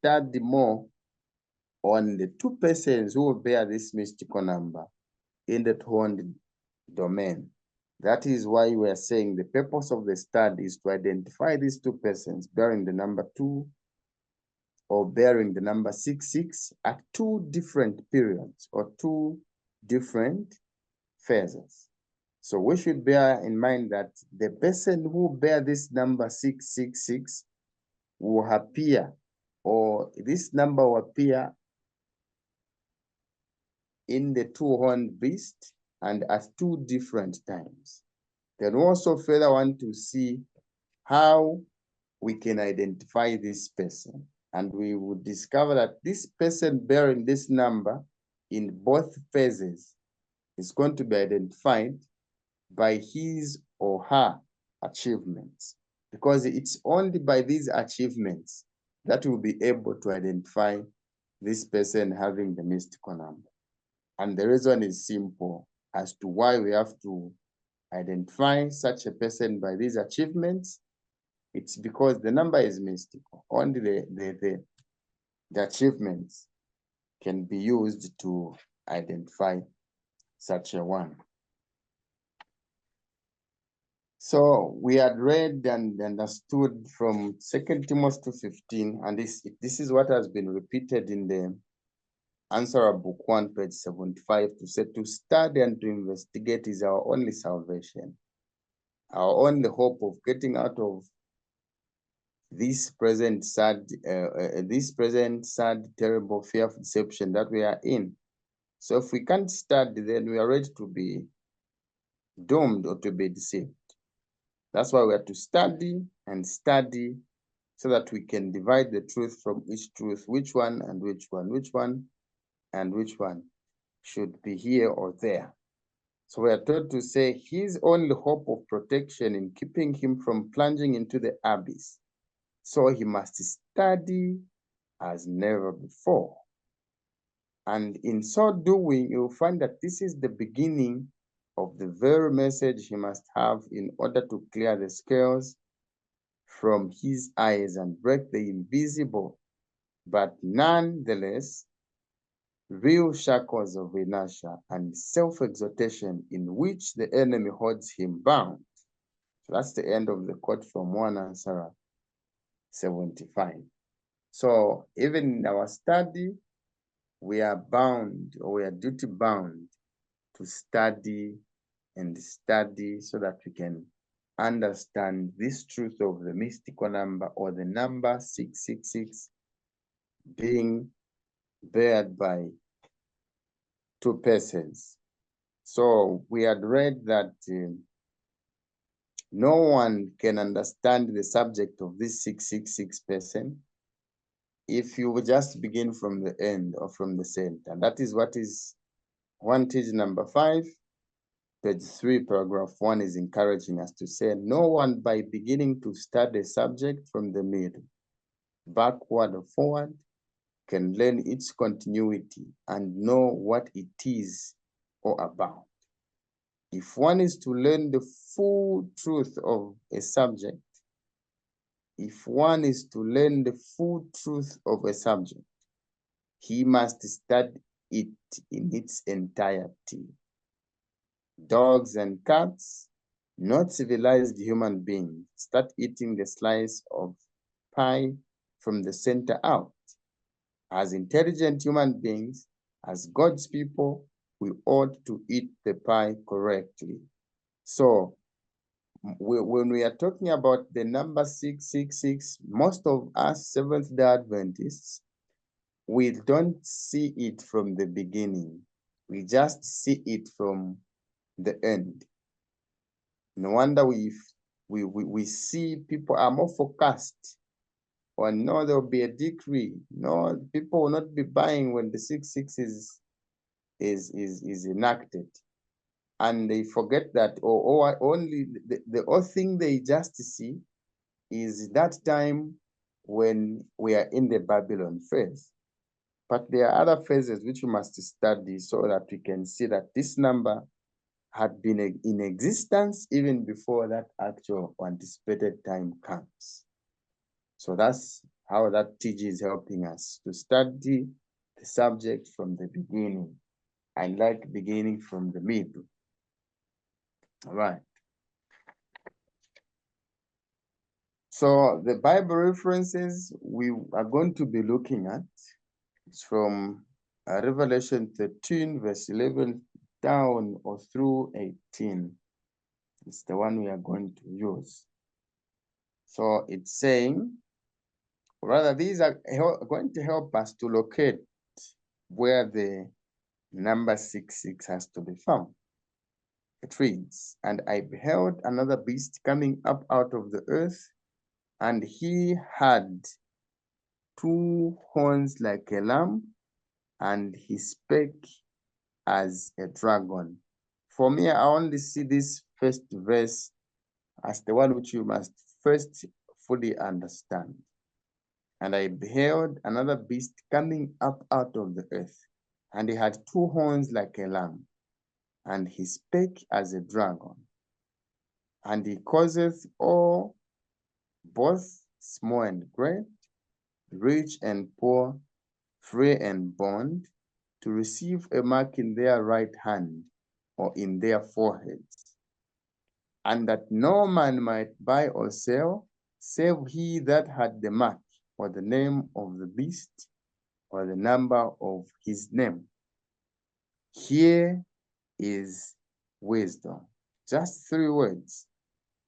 study more on the two persons who will bear this mystical number in the horned domain. That is why we are saying the purpose of the study is to identify these two persons bearing the number 2 or bearing the number 66 at two different periods or two different phases. So we should bear in mind that the person who bear this number 666 will appear, or this number will appear in the two-horned beast and at two different times. Then we also further want to see how we can identify this person. And we will discover that this person bearing this number in both phases is going to be identified by his or her achievements, because it's only by these achievements that we'll be able to identify this person having the mystical number. And the reason is simple as to why we have to identify such a person by these achievements. It's because the number is mystical. Only the achievements can be used to identify such a one. So we had read and understood from 2 Timothy 2:15, and this is what has been repeated in the answer of book 1, page 75, to say to study and to investigate is our only salvation, our only hope of getting out of this present sad, terrible, fearful deception that we are in. So if we can't study, then we are ready to be doomed or to be deceived. That's why we have to study and study so that we can divide the truth from each truth, which one and which one, which one and which one should be here or there. So we are told to say his only hope of protection in keeping him from plunging into the abyss. So he must study as never before. And in so doing, you'll find that this is the beginning of the very message he must have in order to clear the scales from his eyes and break the invisible, but nonetheless, real shackles of inertia and self-exaltation in which the enemy holds him bound. So that's the end of the quote from 1 Answer 75. So even in our study, we are bound, or we are duty bound to study and study so that we can understand this truth of the mystical number, or the number 666 being bared by two persons. So we had read that no one can understand the subject of this 666 person if you just begin from the end or from the center. That is what is wantage number 5, page 3, paragraph 1 is encouraging us to say, no one by beginning to study a subject from the middle, backward or forward, can learn its continuity and know what it is all about. If one is to learn the full truth of a subject, if one is to learn the full truth of a subject, he must study it in its entirety. Dogs and cats, not civilized human beings, start eating the slice of pie from the center out. As intelligent human beings, as God's people, we ought to eat the pie correctly. So when we are talking about the number 666, most of us Seventh-day Adventists, we don't see it from the beginning. We just see it from the end. No wonder we see people are more focused on, no, there will be a decree. No, people will not be buying when the 666 is enacted. And they forget that, or only the only thing they just see is that time when we are in the Babylon phase. But there are other phases which we must study so that we can see that this number had been in existence even before that actual anticipated time comes. So that's how that TG is helping us to study the subject from the beginning. I like beginning from the middle. All right. So the Bible references we are going to be looking at is from Revelation 13, verse 11 down or through 18. It's the one we are going to use. So it's saying, rather, these are going to help us to locate where the number 66 has to be found. It reads, "And I beheld another beast coming up out of the earth, and he had 2 horns like a lamb, and he spake as a dragon." For me, I only see this first verse as the one which you must first fully understand. "And I beheld another beast coming up out of the earth, and he had 2 horns like a lamb, and he spake as a dragon. And he causeth all, both small and great, rich and poor, free and bond, to receive a mark in their right hand or in their foreheads, and that no man might buy or sell, save he that had the mark, or the name of the beast, or the number of his name. Here is wisdom." Just 3 words.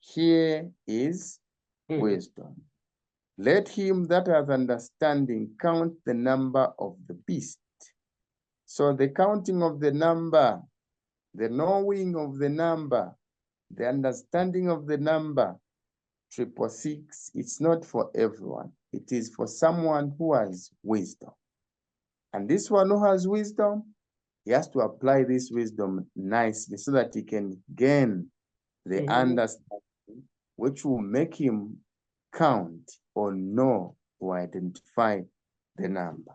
Here is wisdom. "Let him that hath understanding count the number of the beast." So the counting of the number, the knowing of the number, the understanding of the number, 666, it's not for everyone. It is for someone who has wisdom. And this one who has wisdom, he has to apply this wisdom nicely so that he can gain the understanding which will make him count or know or identify the number.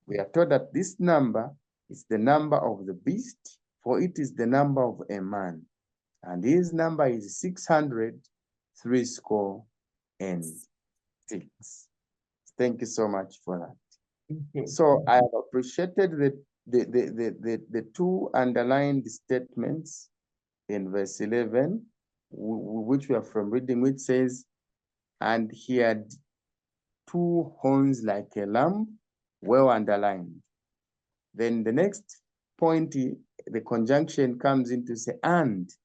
We are told that this number is the number of the beast, for it is the number of a man. And his number is 666. Thank you so much for that. So I have appreciated the 2 underlined statements in verse 11, which we are from reading, which says, "And he had 2 horns like a lamb," well underlined. Then the next point, the conjunction comes in to say, "and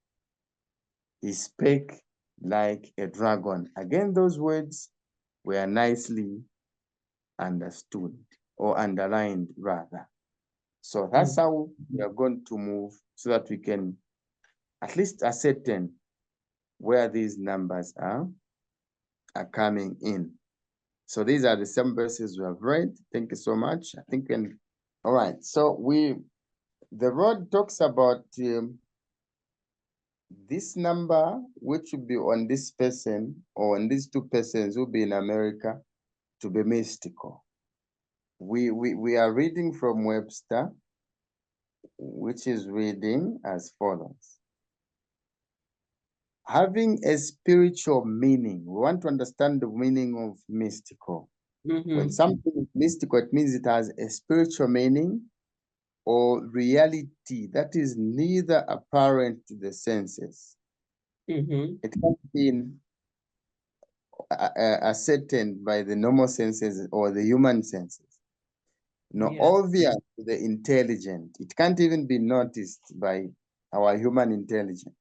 he spake like a dragon." Again, those words were nicely understood or underlined rather. So that's how we are going to move so that we can at least ascertain where these numbers are coming in. So these are the same verses we have read. Thank you so much. I think, all right. So the Lord talks about this number, which will be on this person or on these 2 persons who will be in America, to be mystical. We are reading from Webster, which is reading as follows. "Having a spiritual meaning." We want to understand the meaning of mystical. When something is mystical, it means it has a spiritual meaning or reality that is neither apparent to the senses. It can't be ascertained by the normal senses or the human senses. Nor obvious to the intelligent. It can't even be noticed by our human intelligence,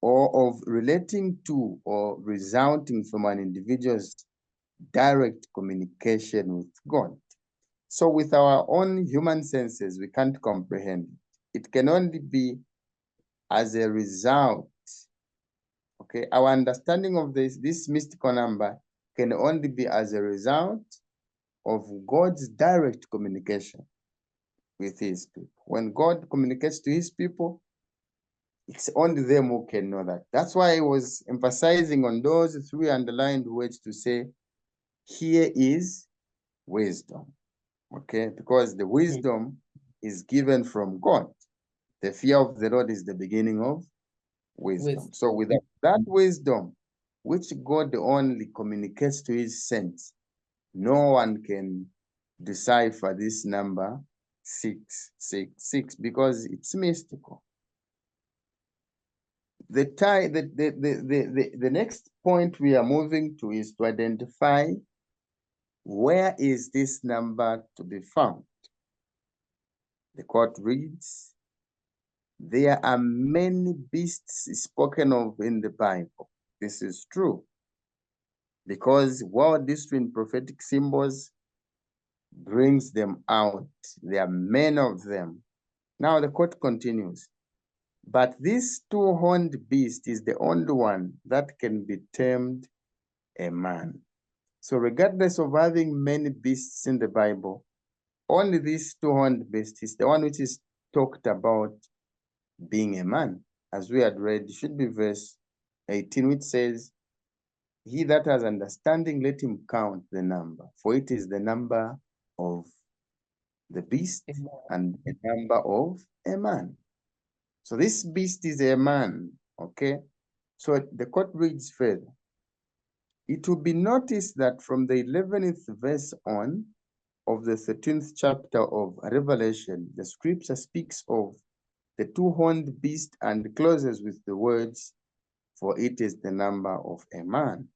or of relating to or resulting from an individual's direct communication with God. So with our own human senses, we can't comprehend it. It can only be as a result. Okay, our understanding of this mystical number can only be as a result of God's direct communication with his people. When God communicates to his people, it's only them who can know that. That's why I was emphasizing on those 3 underlined words to say, here is wisdom. Okay, because the wisdom is given from God. The fear of the Lord is the beginning of wisdom. So without that wisdom, which God only communicates to his saints. No one can decipher this number 666 because it's mystical. The next point we are moving to is to identify where is this number to be found. The court reads, there are many beasts spoken of in the Bible. This is true, because World History in Prophetic Symbols brings them out. There are many of them. Now the court continues, but this two-horned beast is the only one that can be termed a man. So regardless of having many beasts in the Bible, only this two-horned beast is the one which is talked about being a man. As we had read, it should be verse 18, which says, he that has understanding, let him count the number, for it is the number of the beast and the number of a man. So this beast is a man, okay? So the court reads further. It will be noticed that from the 11th verse on of the 13th chapter of Revelation, the scripture speaks of the two-horned beast and closes with the words, for it is the number of a man.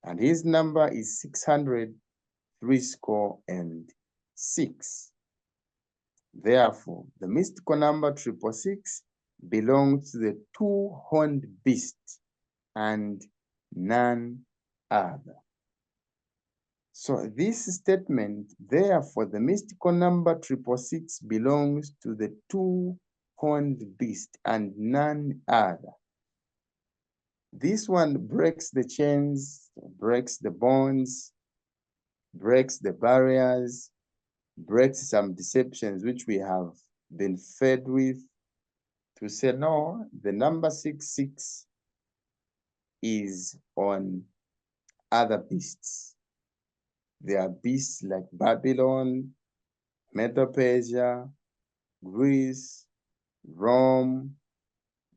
And his number is 666. Therefore, the mystical number 666 belongs to the two-horned beast and none other. So this statement, therefore, the mystical number 666 belongs to the two-horned beast and none other. This one breaks the chains, breaks the bonds, breaks the barriers, breaks some deceptions which we have been fed with, to say, no, the number 66 is on other beasts. There are beasts like Babylon, Medo-Persia, Greece, Rome,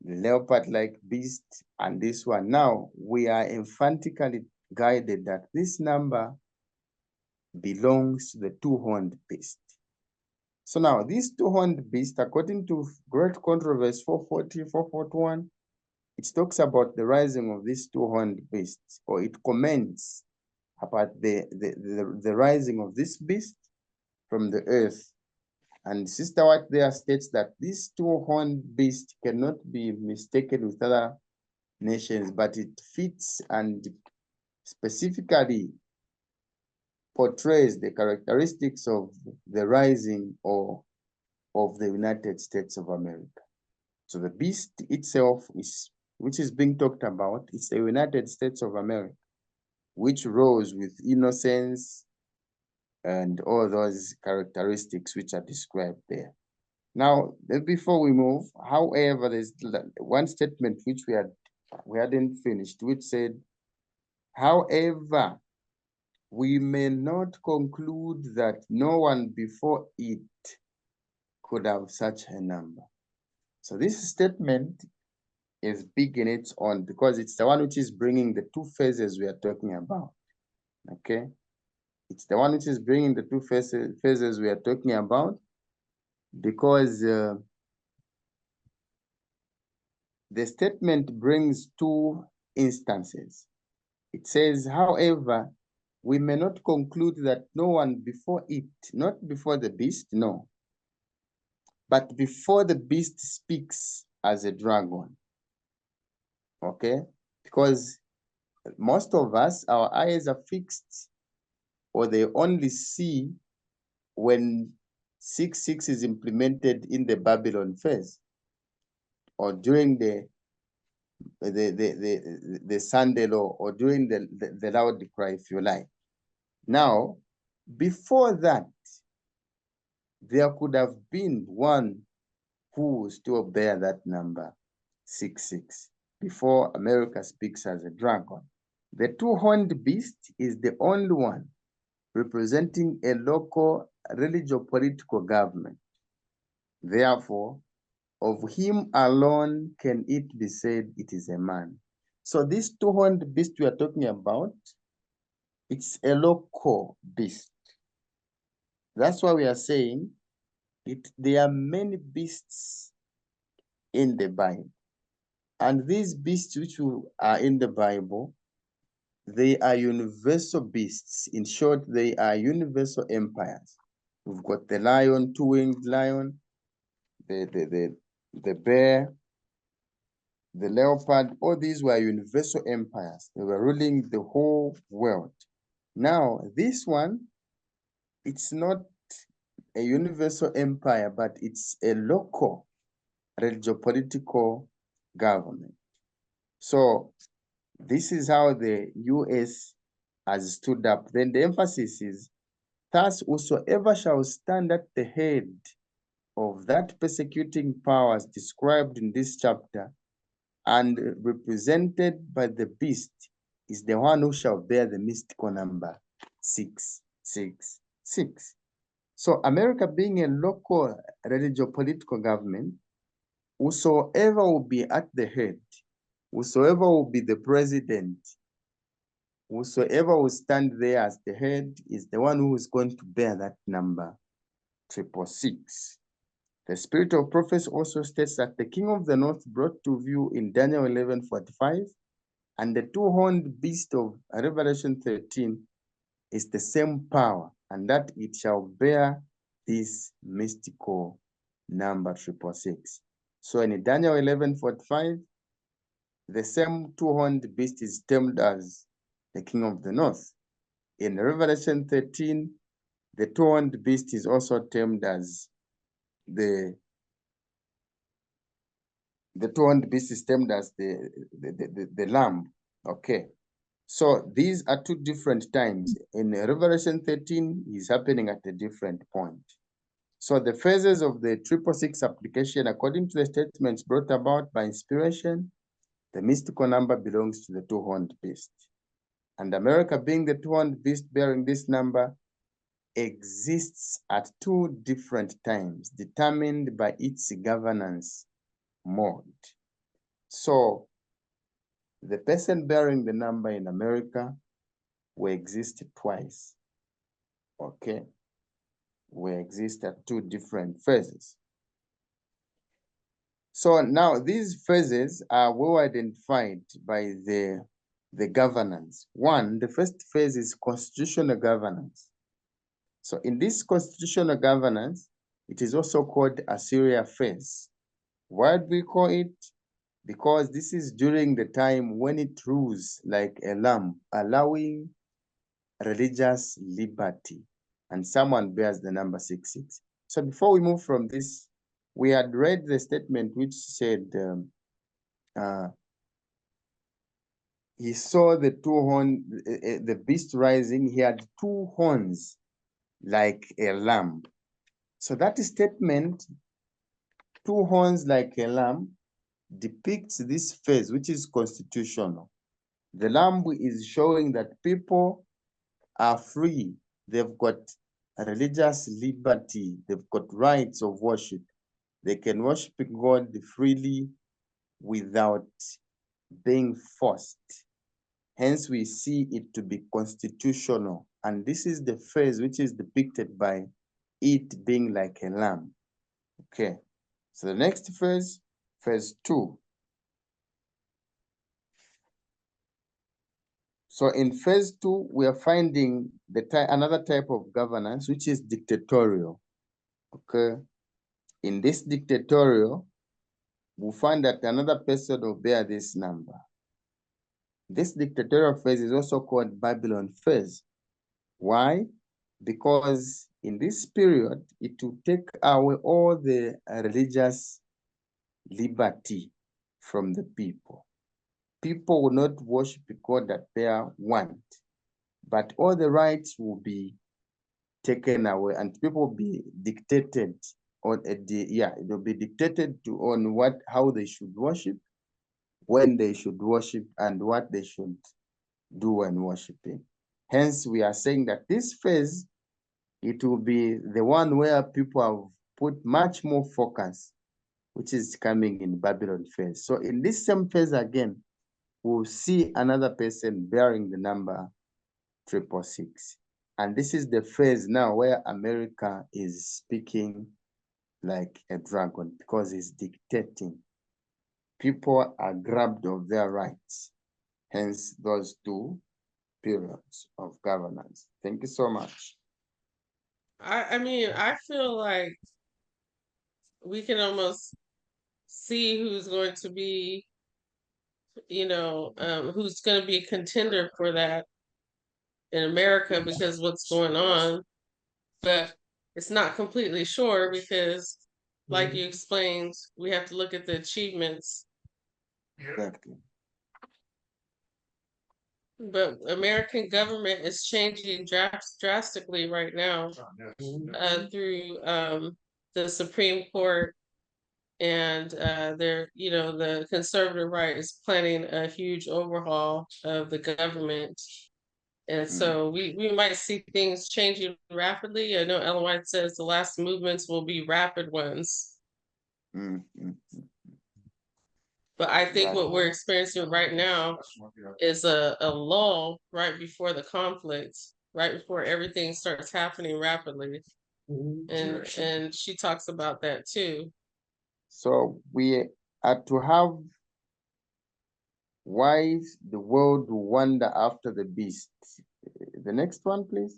the leopard-like beast, and this one. Now, we are emphatically guided that this number belongs to the two-horned beast. So now, this two-horned beast, according to Great Controversy 440, 441, it talks about the rising of this two-horned beast, or it comments about the rising of this beast from the earth. And Sister White there states that this two-horned beast cannot be mistaken with other nations, but it fits and specifically portrays the characteristics of the rising of the United States of America. So the beast itself, which is being talked about, is the United States of America, which rose with innocence and all those characteristics which are described there. Now, before we move, however, there's one statement which we hadn't finished, which said, however, we may not conclude that no one before it could have such a number. So this statement is big in its own because it's the one which is bringing the two phases we are talking about, okay? It's the one which is bringing the two phases we are talking about, because the statement brings two instances. It says, however, we may not conclude that no one before it, not before the beast, no, but before the beast speaks as a dragon, okay? Because most of us, our eyes are fixed, or they only see when 666 is implemented in the Babylon phase, or during the Sunday law, or during the loud cry, if you like. Now, before that, there could have been one who still bear that number 66 before America speaks as a dragon. The two-horned beast is the only one representing a local religio-political government. Therefore, of him alone can it be said it is a man. So this two-horned beast we are talking about, it's a local beast. That's why we are saying there are many beasts in the Bible. And these beasts which are in the Bible, they are universal beasts. In short, they are universal empires. We've got the lion, two-winged lion, the bear, the leopard. All these were universal empires. They were ruling the whole world. Now, this one, it's not a universal empire, but it's a local religio-political government. So this is how the US has stood up. Then the emphasis is, thus whosoever shall stand at the head of that persecuting powers described in this chapter and represented by the beast is the one who shall bear the mystical number 666. So America being a local religio-political government, whosoever will be at the head, whosoever will be the president, whosoever will stand there as the head is the one who is going to bear that number 666. The spirit of prophecy also states that the king of the north brought to view in Daniel 11:45, and the two-horned beast of Revelation 13 is the same power, and that it shall bear this mystical number 666. So in Daniel 11:45, the same two-horned beast is termed as the king of the north. In Revelation 13, the two-horned beast is also termed as the two-horned beast is termed as the lamb. Okay. So these are two different times. In Revelation 13, is happening at a different point. So the phases of the 666 application, according to the statements brought about by inspiration, the mystical number belongs to the two-horned beast. And America, being the two-horned beast bearing this number, exists at two different times, determined by its governance mode. So the person bearing the number in America will exist twice. Okay, will exist at two different phases. So now these phases are well identified by the governance. One, the first phase is constitutional governance. So in this constitutional governance, it is also called Assyria phase. Why do we call it? Because this is during the time when it rules like a lamb, allowing religious liberty, and someone bears the number 666. So before we move from this, we had read the statement which said he saw the the beast rising. He had two horns like a lamb. So that statement, two horns like a lamb, depicts this phase, which is constitutional. The lamb is showing that people are free. They've got religious liberty. They've got rights of worship. They can worship God freely without being forced. Hence, we see it to be constitutional. And this is the phase which is depicted by it being like a lamb. Okay. So the next phase, phase 2. So in phase 2, we are finding another type of governance, which is dictatorial. Okay. In this dictatorial, we'll find that another person will bear this number. This dictatorial phase is also called Babylonian Phase. Why? Because in this period, it will take away all the religious liberty from the people. People will not worship God that they want, but all the rights will be taken away, and people will be dictated on it will be dictated to on how they should worship, when they should worship, and what they should do when worshiping. Hence, we are saying that this phase, it will be the one where people have put much more focus, which is coming in Babylon phase. So in this same phase again, will see another person bearing the number 666. And this is the phase now where America is speaking like a dragon because it's dictating. People are grabbed of their rights. Hence those two periods of governance. Thank you so much. I mean, I feel like we can almost see who's going to be, who's going to be a contender for that in America because what's going on, but it's not completely sure because, like you explained, we have to look at the achievements. Exactly. But American government is changing drastically right now through the Supreme Court, and the conservative right is planning a huge overhaul of the government. And so we might see things changing rapidly. I know Ellen White says the last movements will be rapid ones. But I think what we're experiencing right now is a lull right before the conflict, right before everything starts happening rapidly. And she talks about that too. So we are to have why the world will wander after the beast. The next one, please.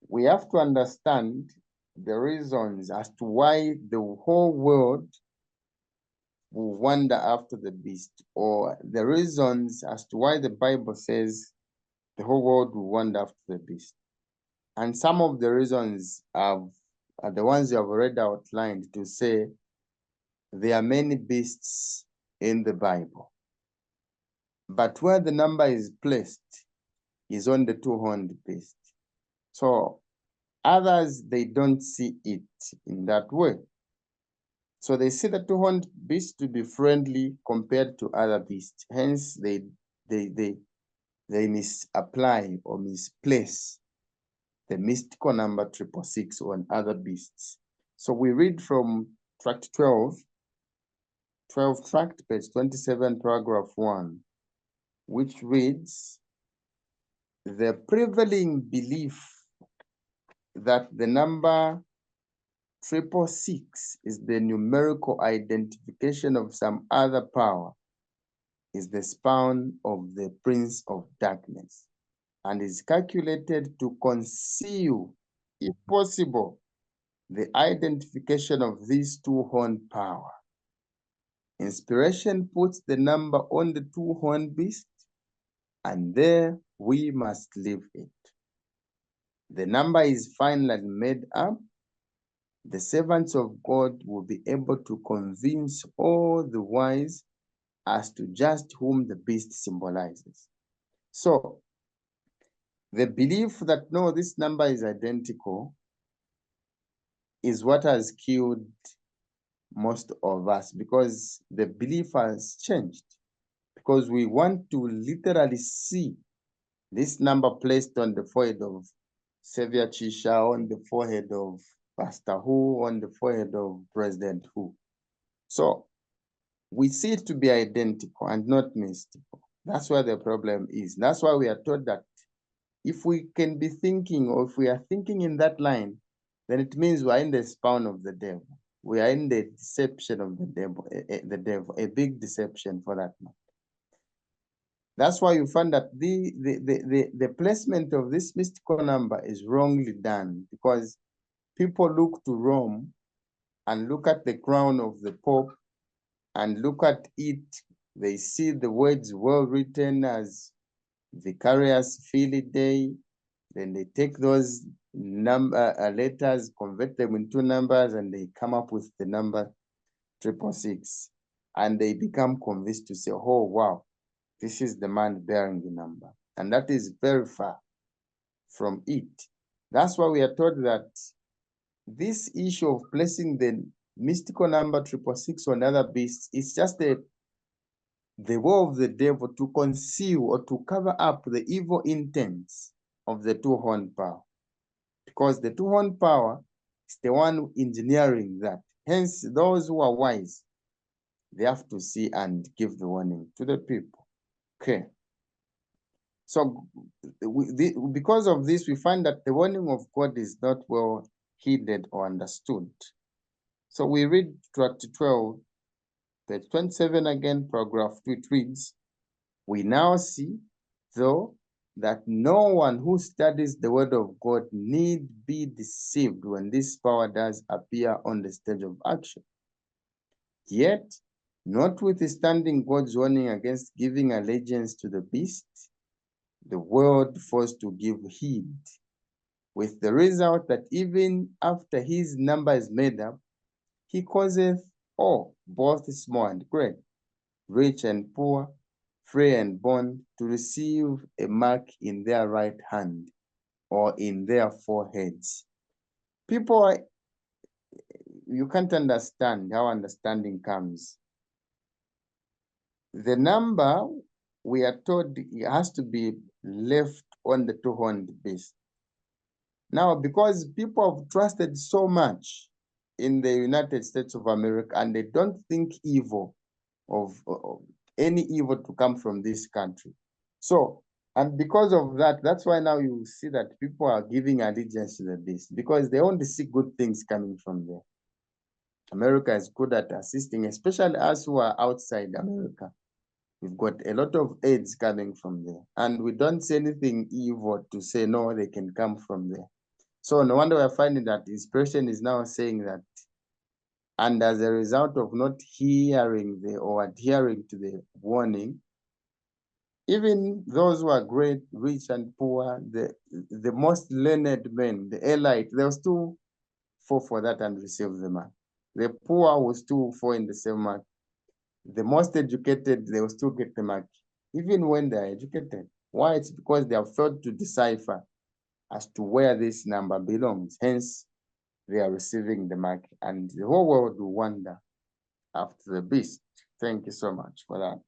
We have to understand the reasons as to why the whole world will wander after the beast, or the reasons as to why the Bible says the whole world will wander after the beast. And some of the reasons are the ones you have already outlined to say there are many beasts in the Bible. But where the number is placed is on the two-horned beast. So others, they don't see it in that way. So they see the two-horned beast to be friendly compared to other beasts. Hence, they misapply or misplace the mystical number 666 on other beasts. So we read from tract 12 tract, page 27, paragraph 1, which reads, the prevailing belief that the number 666 is the numerical identification of some other power is the spawn of the prince of darkness and is calculated to conceal, if possible, the identification of these two-horned power. Inspiration puts the number on the two-horned beast, and there we must leave it. The number is finally made up. The servants of God will be able to convince all the wise as to just whom the beast symbolizes. So, the belief that no, this number is identical is what has killed most of us, because the belief has changed. Because we want to literally see this number placed on the forehead of Savior Chisha, on the forehead of Pastor Who, on the forehead of President Who. So we see it to be identical and not mystical. That's where the problem is. That's why we are taught that if we can be thinking, or if we are thinking in that line, then it means we are in the spawn of the devil. We are in the deception of the devil, a big deception for that matter. That's why you find that the placement of this mystical number is wrongly done, because people look to Rome and look at the crown of the Pope and look at it. They see the words well written as Vicarious Filii Dei. Then they take those letters, convert them into numbers, and they come up with the number 666. And they become convinced to say, oh, wow, this is the man bearing the number. And that is very far from it. That's why we are taught that this issue of placing the mystical number 666 on other beasts is just the way of the devil to conceal or to cover up the evil intents of the two-horned power. Because the two-horned power is the one engineering that. Hence, those who are wise, they have to see and give the warning to the people. Okay. So because of this, we find that the warning of God is not well heeded or understood. So we read chapter 12, page 27 again, paragraph 2, it reads, "We now see, though, that no one who studies the word of God need be deceived when this power does appear on the stage of action. Yet, notwithstanding God's warning against giving allegiance to the beast, the world forced to give heed, with the result that even after his number is made up, he causeth all, both small and great, rich and poor, free and bond, to receive a mark in their right hand or in their foreheads." People, you can't understand how understanding comes. The number, we are told, it has to be left on the two-horned beast. Now, because people have trusted so much in the United States of America, and they don't think evil of any evil to come from this country. So, and because of that, that's why now you see that people are giving allegiance to the beast, because they only see good things coming from there. America is good at assisting, especially us who are outside America. We've got a lot of aids coming from there, and we don't see anything evil to say, no, they can come from there. So no wonder we're finding that inspiration is now saying that, and as a result of not hearing or adhering to the warning, even those who are great, rich, and poor, the most learned men, the elite, they'll still fall for that and receive the mark. The poor will still fall in the same mark. The most educated, they will still get the mark, even when they are educated. Why? It's because they have failed to decipher as to where this number belongs. Hence, they are receiving the mark, and the whole world will wonder after the beast. Thank you so much for that.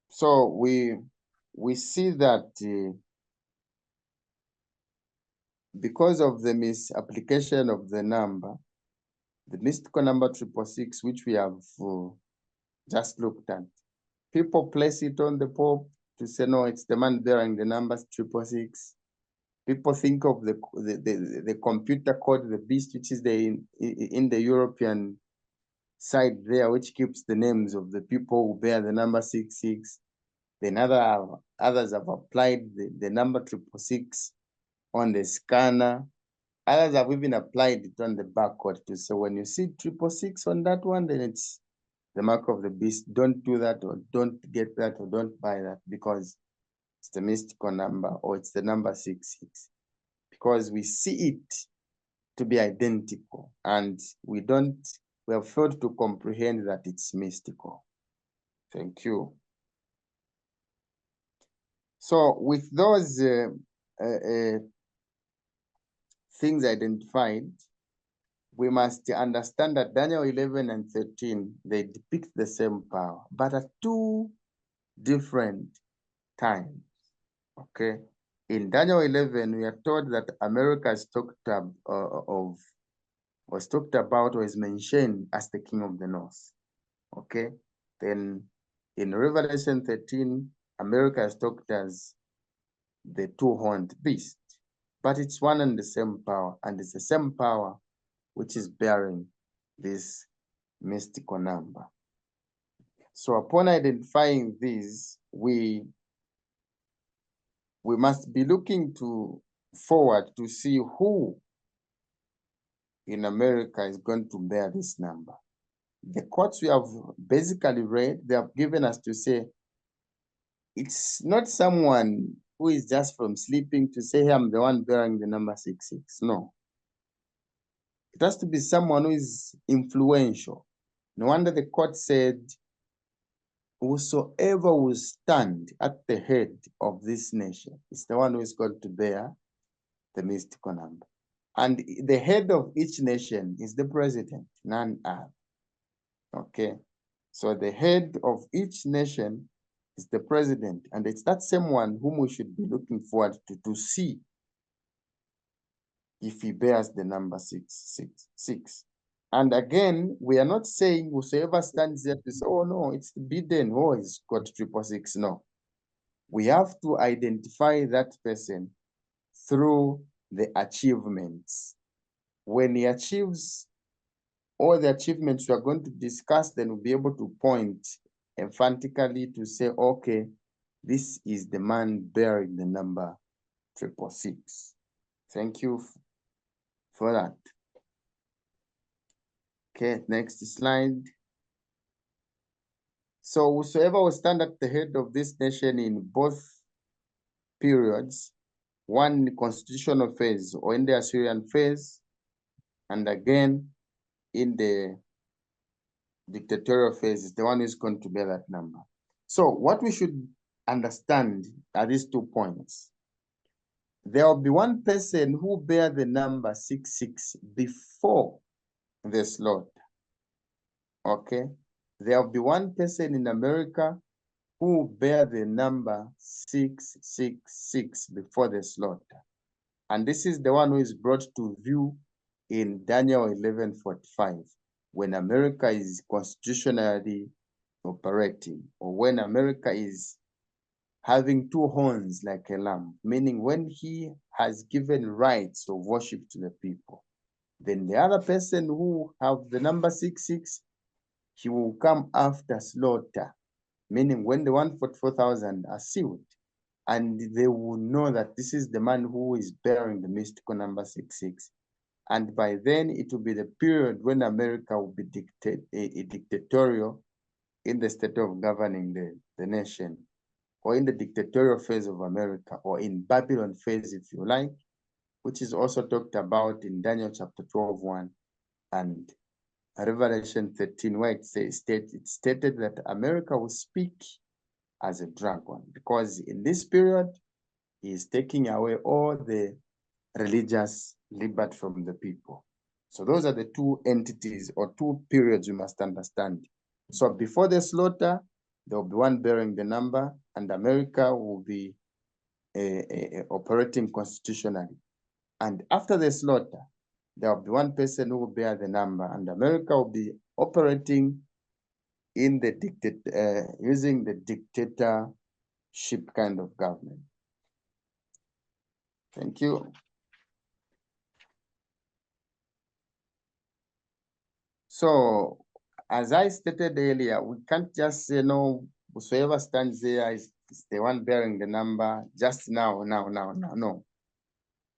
So we see that because of the misapplication of the number, the mystical number 666, which we have just looked at, people place it on the Pope to say, no, it's the man bearing the numbers 666. People think of the computer code, the beast, which is in the European side there, which keeps the names of the people who bear the number 66. Then others have applied the number 666 on the scanner. Others have even applied it on the barcode to say, when you see 666 on that one, then it's the mark of the beast. Don't do that, or don't get that, or don't buy that, because it's the mystical number, or it's the number 66. Because we see it to be identical, and we have failed to comprehend that it's mystical. Thank you. So with those things identified, we must understand that Daniel 11 and 13, they depict the same power, but at two different times. Okay. In Daniel 11, we are told that America is was talked about or is mentioned as the king of the north. Okay. Then in Revelation 13, America is talked as the two-horned beast, but it's one and the same power, and it's the same power which is bearing this mystical number. So upon identifying these, we must be looking forward to see who in America is going to bear this number. The quotes we have basically read, they have given us to say, it's not someone who is just from sleeping to say, hey, I'm the one bearing the number 66. No. It has to be someone who is influential. No wonder the court said, whosoever will stand at the head of this nation is the one who is going to bear the mystical number. And the head of each nation is the president, none other. Okay. So the head of each nation is the president, and it's that same one whom we should be looking forward to see if he bears the number 666. And again, we are not saying whosoever stands there to say, oh no, it's Biden, oh, he's got 666. No. We have to identify that person through the achievements. When he achieves all the achievements we are going to discuss, then we'll be able to point emphatically to say, okay, this is the man bearing the number 666. Thank you for that. Okay, next slide. So whosoever will stand at the head of this nation in both periods, one in the constitutional phase or in the Assyrian phase, and again in the dictatorial phase, is the one who's going to bear that number. So what we should understand are these 2 points. There will be one person who bear the number 66 before the slaughter. Okay? There will be one person in America who bear the number 666 before the slaughter. And this is the one who is brought to view in Daniel 11:45, when America is constitutionally operating, or when America is having 2 horns like a lamb, meaning when he has given rights of worship to the people. Then the other person who have the number 66, he will come after slaughter, meaning when the 144,000 are sealed, and they will know that this is the man who is bearing the mystical number 66. And by then, it will be the period when America will be dictatorial in the state of governing the nation, or in the dictatorial phase of America, or in Babylon phase, if you like, which is also talked about in Daniel chapter 12:1 and Revelation 13, where it's stated that America will speak as a dragon, because in this period, he is taking away all the religious liberty from the people. So those are the 2 entities or 2 periods you must understand. So before the slaughter, there will be one bearing the number, and America will be operating constitutionally. And after the slaughter, there will be one person who will bear the number, and America will be operating in the using the dictatorship kind of government. Thank you. So, as I stated earlier, we can't just say, no, whoever stands there is the one bearing the number just now. No.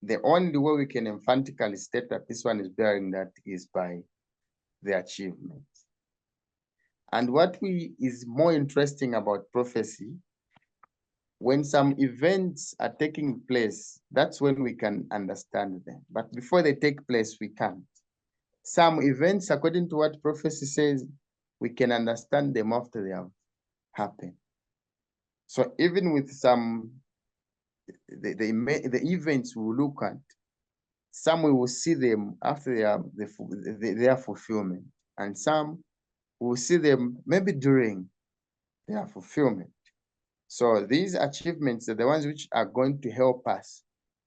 The only way we can emphatically state that this one is bearing that is by the achievement. And what is more interesting about prophecy, when some events are taking place, that's when we can understand them. But before they take place, we can't. Some events, according to what prophecy says, we can understand them after they have happened. So even with some, the events we look at, some we will see them after their fulfillment, and some we will see them maybe during their fulfillment. So these achievements are the ones which are going to help us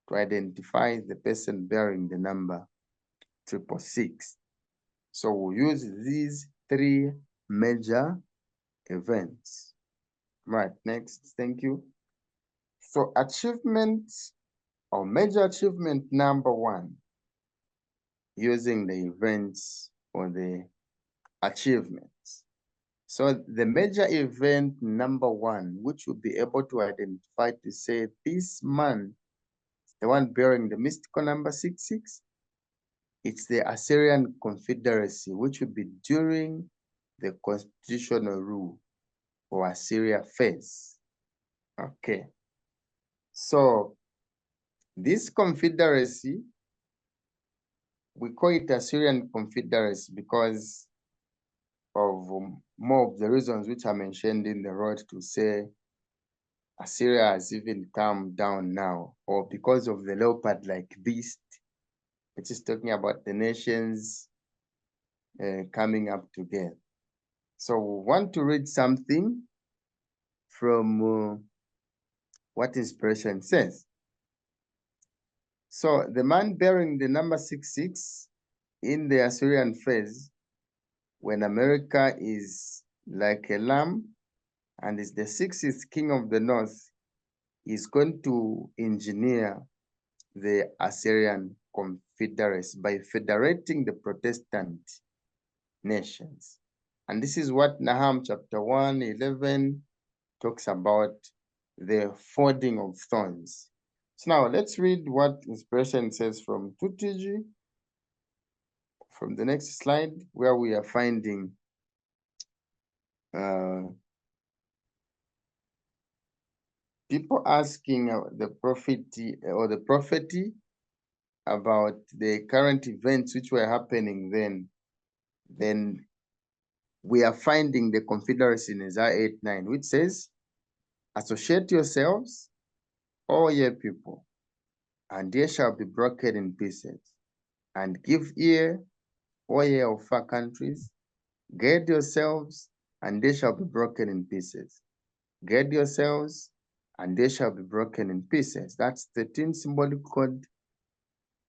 to identify the person bearing the number 666. So we'll use these 3 major events. Right, next, thank you. So achievements or major achievement number 1, using the events or the achievements. So the major event number 1, which will be able to identify to say this man, the one bearing the mystical number 66, it's the Assyrian Confederacy, which will be during the constitutional rule or Assyria phase. Okay. So this confederacy, we call it Assyrian Confederacy because of more of the reasons which I mentioned in the road to say Assyria has even come down now, or because of the leopard-like beast, which is talking about the nations coming up together. So we want to read something from what inspiration says. So the man bearing the number 66 in the Assyrian phase, when America is like a lamb and is the 60th king of the north, is going to engineer the Assyrian Confederacy by federating the Protestant nations. And this is what Nahum chapter 1:11 talks about, the folding of thorns. So now let's read what inspiration says from 2TG, from the next slide, where we are finding people asking the prophecy about the current events which were happening then we are finding the confederacy in Isaiah 8:9, which says, "Associate yourselves, all ye people, and ye shall be broken in pieces, and give ear, all ye of far countries, gird yourselves, and they shall be broken in pieces. Gird yourselves, and they shall be broken in pieces." That's 13 symbolic code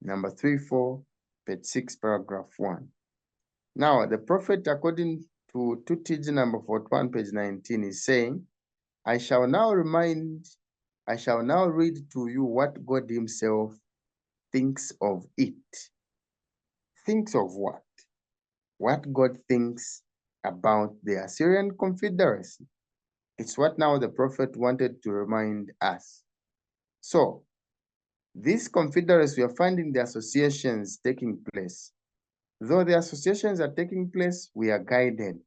number 34, page 6, paragraph 1. Now, the prophet, according to 2TG number 41, page 19, is saying, I shall now read to you what God himself thinks of it. Thinks of what? What God thinks about the Assyrian Confederacy. It's what now the prophet wanted to remind us. So, this confederacy, we are finding the associations taking place. Though the associations are taking place, we are guided,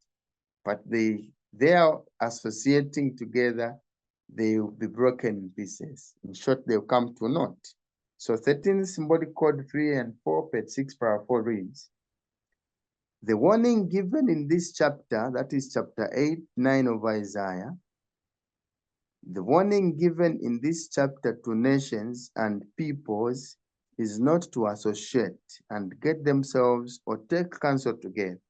but they are associating together, they will be broken in pieces. In short, they'll come to naught. So 13 symbolic code 3 and 4, page 6, paragraph 4 reads, the warning given in this chapter, that is chapter 8, 9 of Isaiah, the warning given in this chapter to nations and peoples is not to associate and get themselves or take counsel together,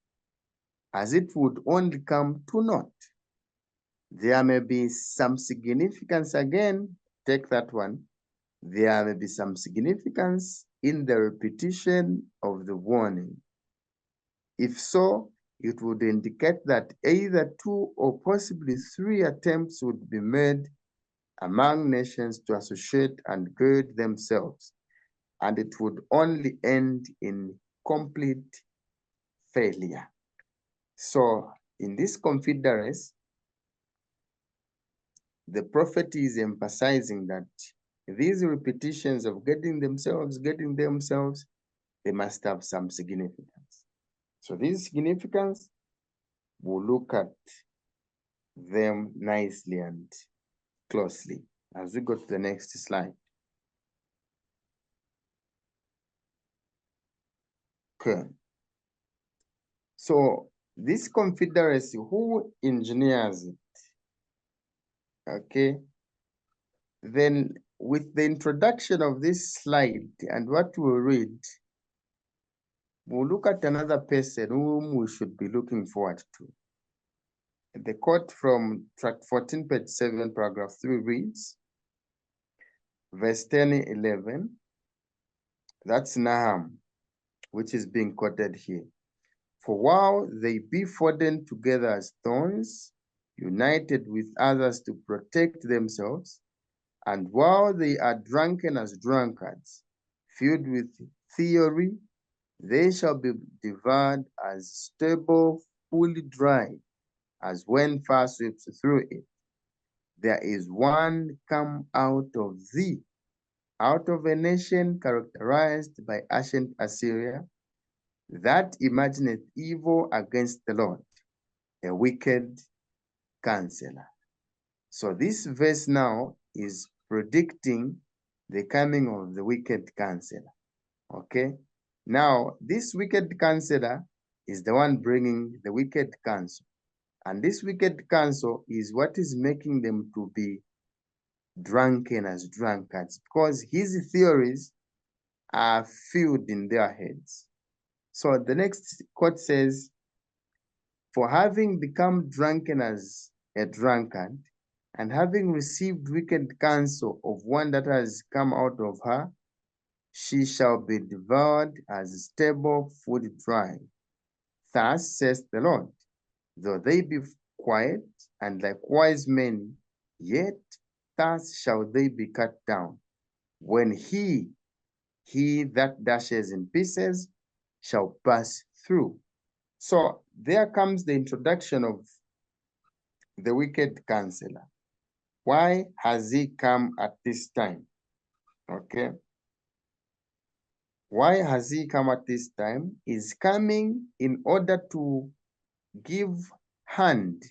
as it would only come to naught. There may be some significance, again, take that one. There may be some significance in the repetition of the warning. If so, it would indicate that either 2 or possibly 3 attempts would be made among nations to associate and gird themselves, and it would only end in complete failure. So, in this confederacy, the prophet is emphasizing that these repetitions of getting themselves, they must have some significance. So this significance, we'll look at them nicely and closely as we go to the next slide. Okay. So this confederacy, who engineers it? Okay. Then with the introduction of this slide and what we'll read, we'll look at another person whom we should be looking forward to. The quote from track 14, page 7, paragraph 3 reads, verse 10, 11, that's Nahum, which is being quoted here. For while they be folded together as thorns, united with others to protect themselves, and while they are drunken as drunkards, filled with theory, they shall be devoured as stubble fully dry, as when fire sweeps through it. There is one come out of thee, out of a nation characterized by ancient Assyria, that imagineth evil against the Lord, a wicked counselor. So this verse now is predicting the coming of the wicked counselor. Okay? Now, this wicked counselor is the one bringing the wicked counsel. And this wicked counsel is what is making them to be drunken as drunkards, because his theories are filled in their heads. So the next quote says, for having become drunken as a drunkard, and having received wicked counsel of one that has come out of her, she shall be devoured as stable food dry. Thus says the Lord, though they be quiet and like wise men, yet thus shall they be cut down. When he that dashes in pieces, shall pass through. So there comes the introduction of the wicked counselor. Why has he come at this time? Okay. Why has he come at this time? He's coming in order to give hand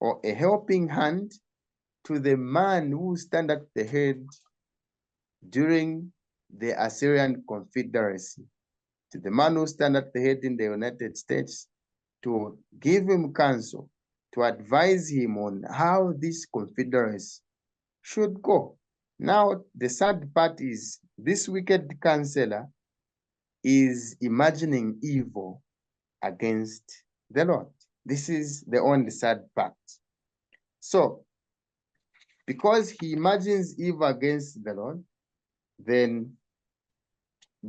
or a helping hand to the man who stand at the head during the Assyrian Confederacy, to the man who stand at the head in the United States, to give him counsel, to advise him on how this confederacy should go. Now, the sad part is this wicked counselor is imagining evil against the Lord. This is the only sad part. So, because he imagines evil against the Lord, then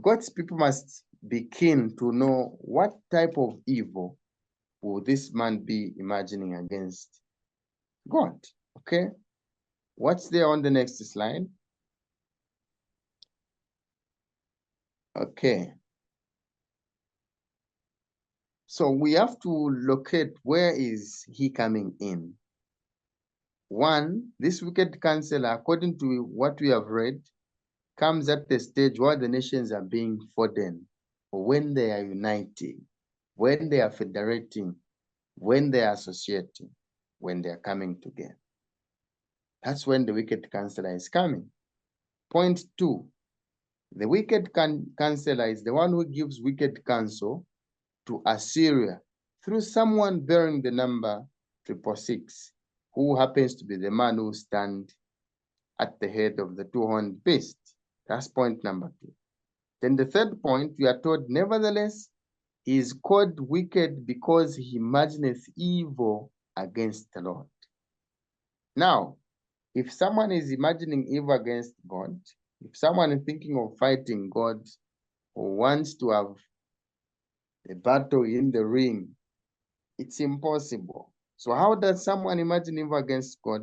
God's people must be keen to know what type of evil will this man be imagining against God. Okay? What's there on the next slide? Okay. So we have to locate where is he coming in. One, this wicked counselor, according to what we have read, comes at the stage where the nations are being folded, or when they are uniting, when they are federating, when they are associating, when they are coming together. That's when the wicked counselor is coming. Point two, the wicked counselor is the one who gives wicked counsel to Assyria through someone bearing the number 666, who happens to be the man who stands at the head of the two-horned beast. That's point number two. Then the third point, we are told, nevertheless, he is called wicked because he imagineth evil against the Lord. Now, if someone is imagining evil against God, if someone is thinking of fighting God or wants to have a battle in the ring, it's impossible. So how does someone imagine evil against God?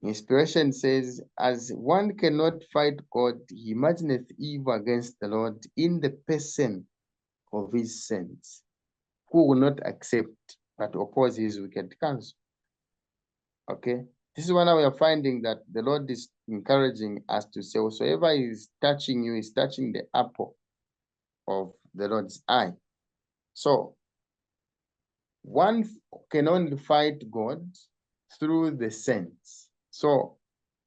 Inspiration says, as one cannot fight God, he imagineth evil against the Lord in the person of his saints, who will not accept but oppose his wicked counsel. Okay? This is when we are finding that the Lord is encouraging us to say, whosoever is touching you is touching the apple of the Lord's eye. So, one can only fight God through the saints. So,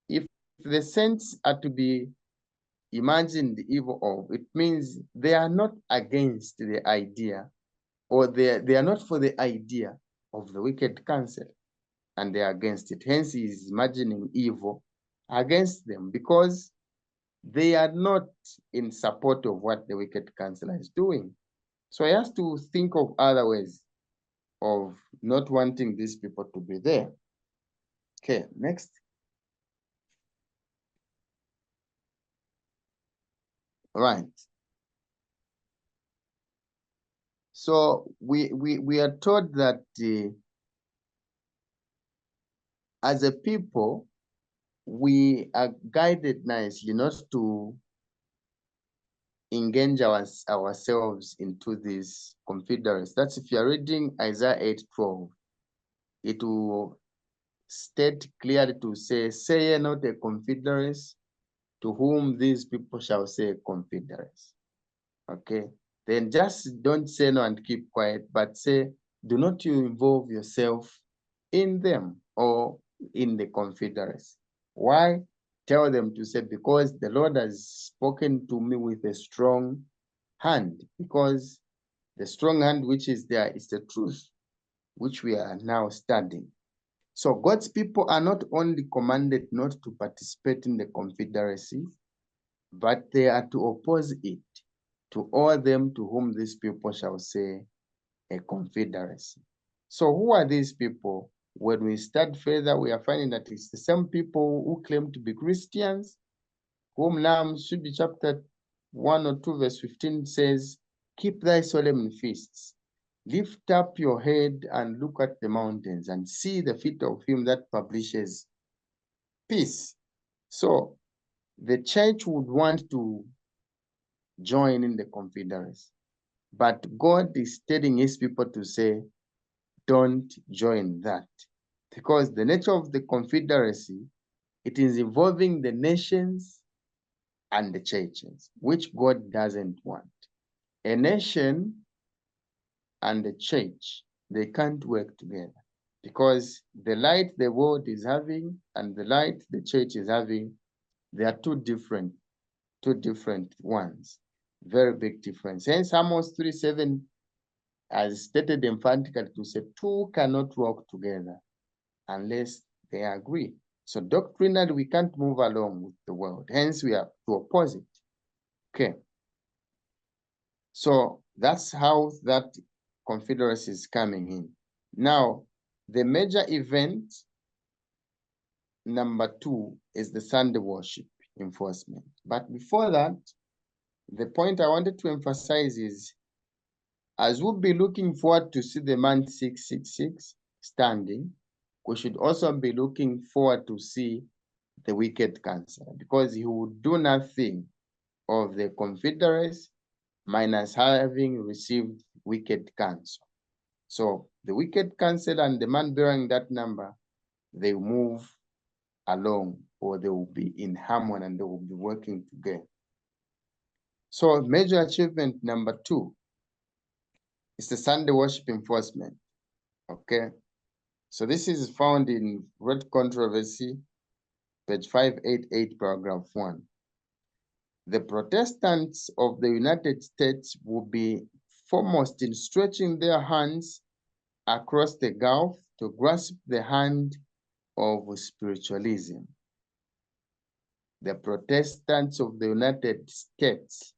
if the saints are to be imagined evil of, it means they are not against the idea, or they are not for the idea of the wicked counsel, and they are against it. Hence, he is imagining evil against them because they are not in support of what the wicked counselor is doing. So he has to think of other ways of not wanting these people to be there. Okay, next. All right. So we are taught that as a people, we are guided nicely not to engage ourselves into these confederacies. That's if you're reading Isaiah 8:12, it will state clearly to say ye not a confederacy, to whom these people shall say confederacy. Okay, then just don't say no and keep quiet, but say, do not you involve yourself in them or in the confederacy. Why? Tell them to say, because the Lord has spoken to me with a strong hand, because the strong hand which is there is the truth, which we are now studying. So God's people are not only commanded not to participate in the confederacy, but they are to oppose it to all them to whom these people shall say a confederacy. So who are these people? When we start further, we are finding that it's the same people who claim to be Christians, whom now should be chapter 1 or 2, verse 15 says, keep thy solemn feasts. Lift up your head and look at the mountains and see the feet of him that publishes peace. So the church would want to join in the confederacy, but God is telling his people to say, don't join that, because the nature of the confederacy, it is involving the nations and the churches, which God doesn't want. A nation and the church, they can't work together, because the light the world is having and the light the church is having, they are two different ones. Very big difference. Hence, Amos 3:7 has stated emphatically to say, two cannot work together unless they agree. So doctrinally, we can't move along with the world. Hence, we have to oppose it. Okay. So that's how that confederacy is coming in. Now, the major event number 2 is the Sunday worship enforcement. But before that, the point I wanted to emphasize is, as we'll be looking forward to see the man 666 standing, we should also be looking forward to see the wicked counselor, because he would do nothing of the confederacy minus having received wicked counsel. So the wicked counselor and the man bearing that number, they move along, or they will be in harmony and they will be working together. So major achievement number 2 is the Sunday worship enforcement. Okay. So this is found in Red Controversy, page 588, paragraph 1. The Protestants of the United States will be foremost in stretching their hands across the gulf to grasp the hand of spiritualism. The Protestants of the United States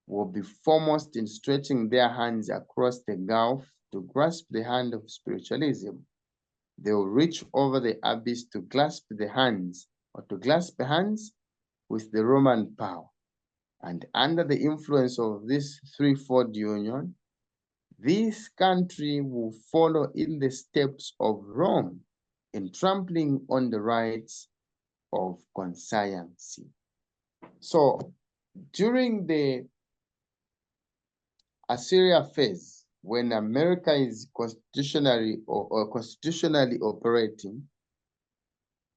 will be foremost in stretching their hands across the gulf to grasp the hand of spiritualism. They will reach over the abyss to grasp hands with the Roman power. And under the influence of this threefold union, this country will follow in the steps of Rome in trampling on the rights of conscience. So during the Assyria phase, when America is constitutionally operating,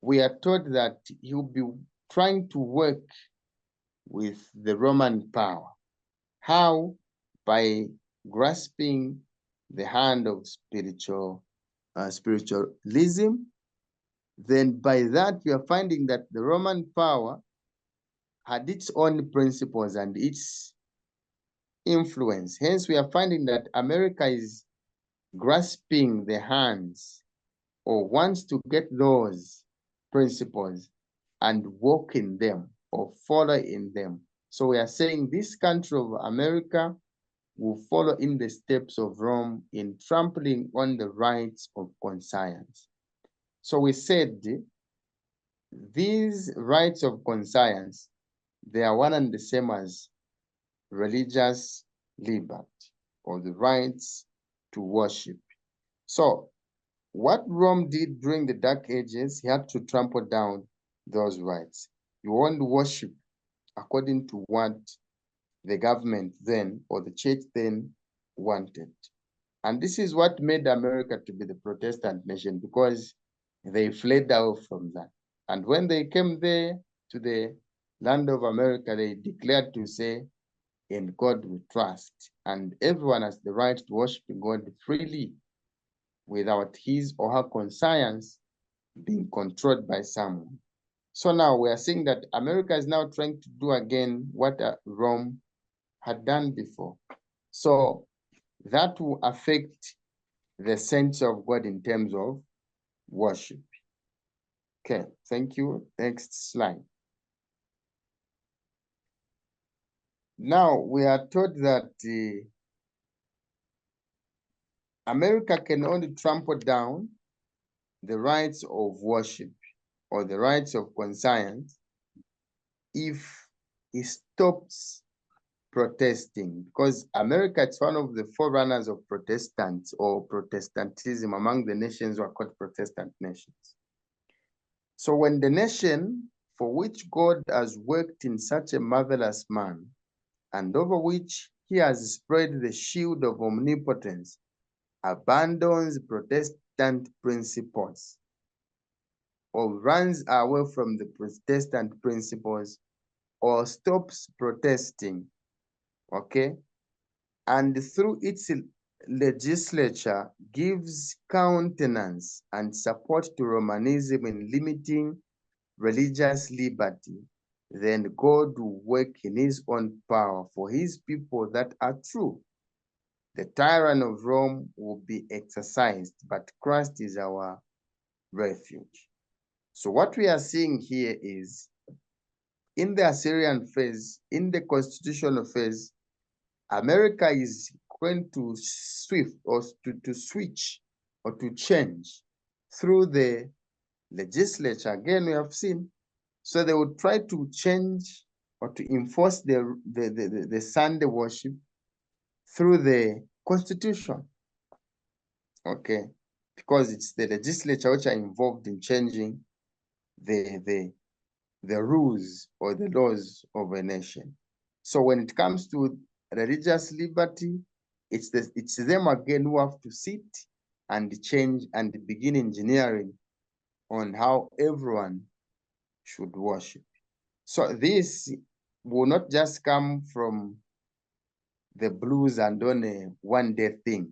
we are told that he will be trying to work with the Roman power. How? By grasping the hand of spiritualism. Then by that, we are finding that the Roman power had its own principles and its influence. Hence, we are finding that America is grasping the hands, or wants to get those principles and walk in them or follow in them. So we are saying this country of America will follow in the steps of Rome in trampling on the rights of conscience. So we said these rights of conscience, they are one and the same as religious liberty, or the rights to worship. So what Rome did during the Dark Ages, he had to trample down those rights. You won't worship according to what the government then, or the church then, wanted. And this is what made America to be the Protestant nation, because they fled out from that. And when they came there to the land of America, they declared to say, in God we trust. And everyone has the right to worship God freely, without his or her conscience being controlled by someone. So now we are seeing that America is now trying to do again what Rome had done before. So that will affect the sense of God in terms of worship. Okay, thank you. Next slide. Now we are taught that America can only trample down the rights of worship or the rights of conscience if he stops protesting, because America is one of the forerunners of Protestants or Protestantism among the nations who are called Protestant nations. So when the nation for which God has worked in such a marvelous manner, and over which he has spread the shield of omnipotence, abandons Protestant principles or runs away from the Protestant principles or stops protesting, okay, and through its legislature gives countenance and support to Romanism in limiting religious liberty, then God will work in his own power for his people that are true. The tyrant of Rome will be exercised, but Christ is our refuge. So what we are seeing here is, in the Assyrian phase, in the constitutional phase, America is going to swift or to switch or to change through the legislature. Again, we have seen. So they would try to change or to enforce the Sunday worship through the constitution. Okay, because it's the legislature which are involved in changing the rules or the laws of a nation. So when it comes to religious liberty, it's them again who have to sit and change and begin engineering on how everyone should worship. So this will not just come from the blues and on a one-day thing.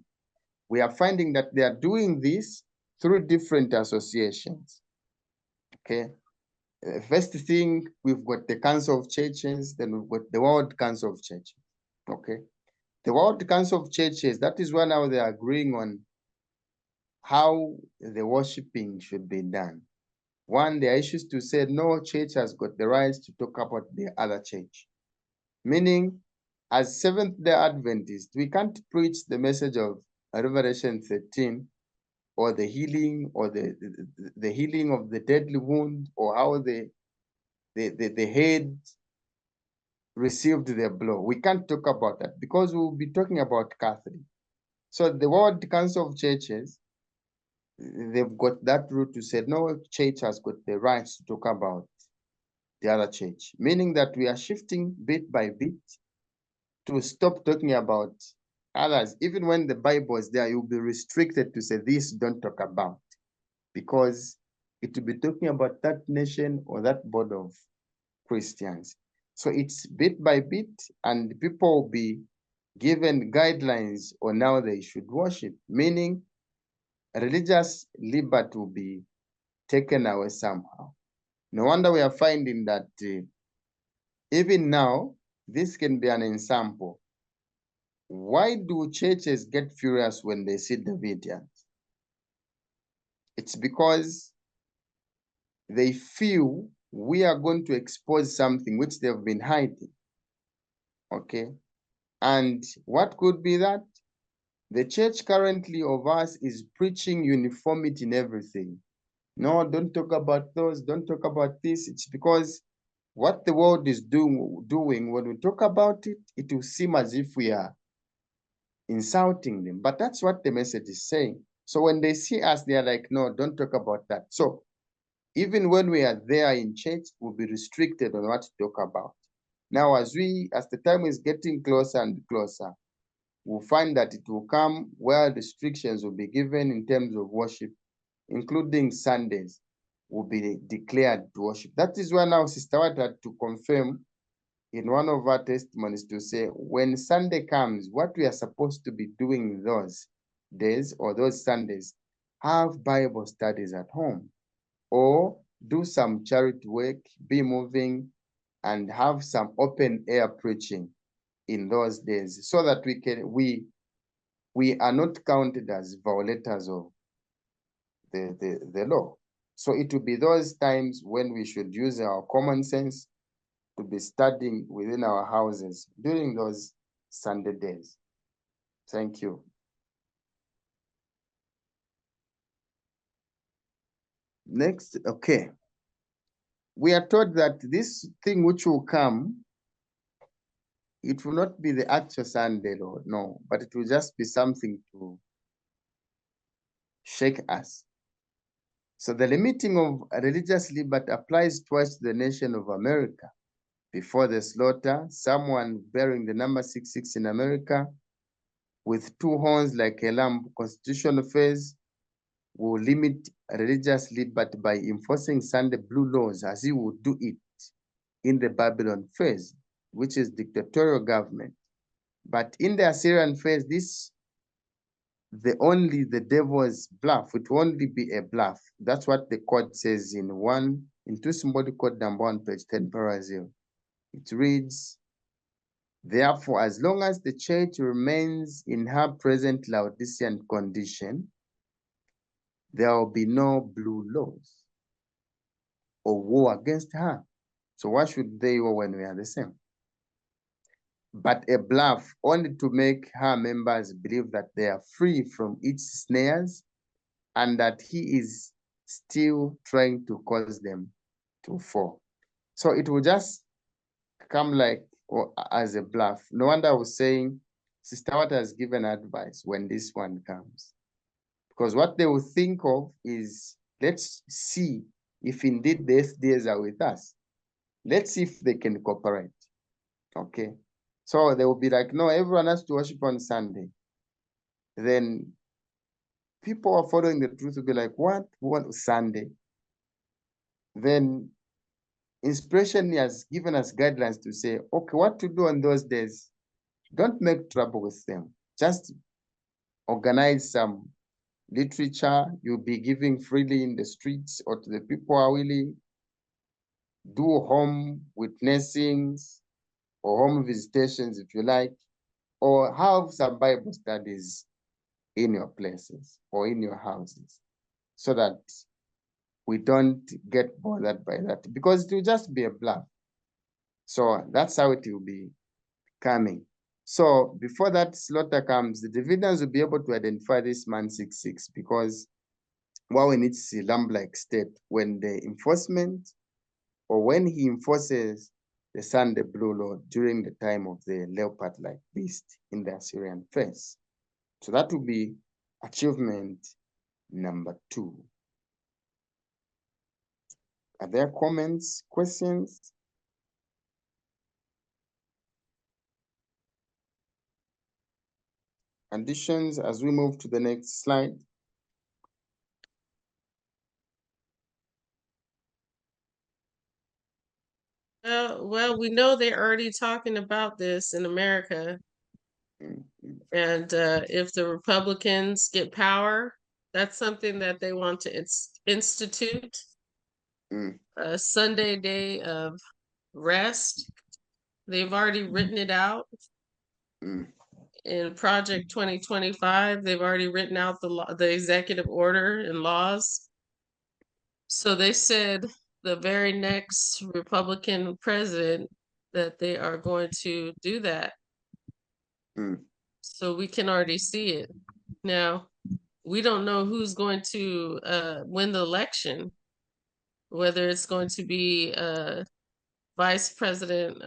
We are finding that they are doing this through different associations. Okay. First thing, we've got the Council of Churches, then we've got the World Council of Churches. Okay. The World Council of Churches, that is where now they are agreeing on how the worshiping should be done. One, their issues to say no church has got the rights to talk about the other church. Meaning, as Seventh-day Adventists, we can't preach the message of Revelation 13 or the healing or the healing of the deadly wound or how the head received their blow. We can't talk about that because we'll be talking about Catholic. So the World Council of Churches, they've got that route to say no church has got the rights to talk about the other church, meaning that we are shifting bit by bit to stop talking about others. Even when the Bible is there, you'll be restricted to say this don't talk about, because it will be talking about that nation or that board of Christians. So it's bit by bit, and people will be given guidelines on how they should worship, meaning religious liberty will be taken away somehow. No wonder we are finding that even now, this can be an example. Why do churches get furious when they see Davidians? It's because they feel we are going to expose something which they've been hiding. Okay. And what could be that? The church currently of us is preaching uniformity in everything. No, don't talk about those, don't talk about this. It's because what the world is doing, when we talk about it, it will seem as if we are insulting them. But that's what the message is saying. So when they see us, they are like, no, don't talk about that. So even when we are there in church, we'll be restricted on what to talk about. Now, as the time is getting closer and closer, we'll find that it will come where restrictions will be given in terms of worship, including Sundays, will be declared to worship. That is why now Sister White had to confirm in one of our testimonies to say, when Sunday comes, what we are supposed to be doing those days or those Sundays, have Bible studies at home, or do some charity work, be moving, and have some open air preaching in those days, so that we are not counted as violators of the law. So it will be those times when we should use our common sense to be studying within our houses during those Sunday days. Thank you. Next, okay. We are told that this thing which will come it will not be the actual Sunday, Lord, no, but it will just be something to shake us. So the limiting of religious liberty applies twice to the nation of America. Before the slaughter, someone bearing the number 66 in America with two horns like a lamb, constitutional phase, will limit religious liberty by enforcing Sunday blue laws as he would do it in the Babylon phase, which is dictatorial government. But in the Assyrian phase, the devil's bluff, it will only be a bluff. That's what the code says in 2 symbolic code number 1, page 10, parallel. It reads, therefore, as long as the church remains in her present Laodicean condition, there will be no blue laws or war against her. So why should they war when we are the same? But a bluff only to make her members believe that they are free from its snares and that he is still trying to cause them to fall. So it will just come like as a bluff. No wonder I was saying Sister Watt has given advice when this one comes. Because what they will think of is, let's see if indeed the SDAs are with us. Let's see if they can cooperate. Okay. So they will be like, no, everyone has to worship on Sunday. Then people are following the truth will be like, what Sunday? Then inspiration has given us guidelines to say, okay, what to do on those days? Don't make trouble with them. Just organize some literature you'll be giving freely in the streets or to the people who are willing. Do home witnessings or home visitations if you like, or have some Bible studies in your places or in your houses so that we don't get bothered by that, because it will just be a bluff. So that's how it will be coming. So before that slaughter comes, the diviners will be able to identify this man 66, because what we need to see lamb-like state when the enforcement or when he enforces the Sunday blue law during the time of the leopard-like beast in the Assyrian phase. So that will be achievement number 2. Are there comments, questions? Additions as we move to the next slide? Well, we know they're already talking about this in America. And if the Republicans get power, that's something that they want to institute. A Sunday day of rest. They've already written it out. In Project 2025, they've already written out the executive order and laws. So they said the very next Republican president that they are going to do that. So we can already see it. Now, we don't know who's going to win the election, whether it's going to be Vice President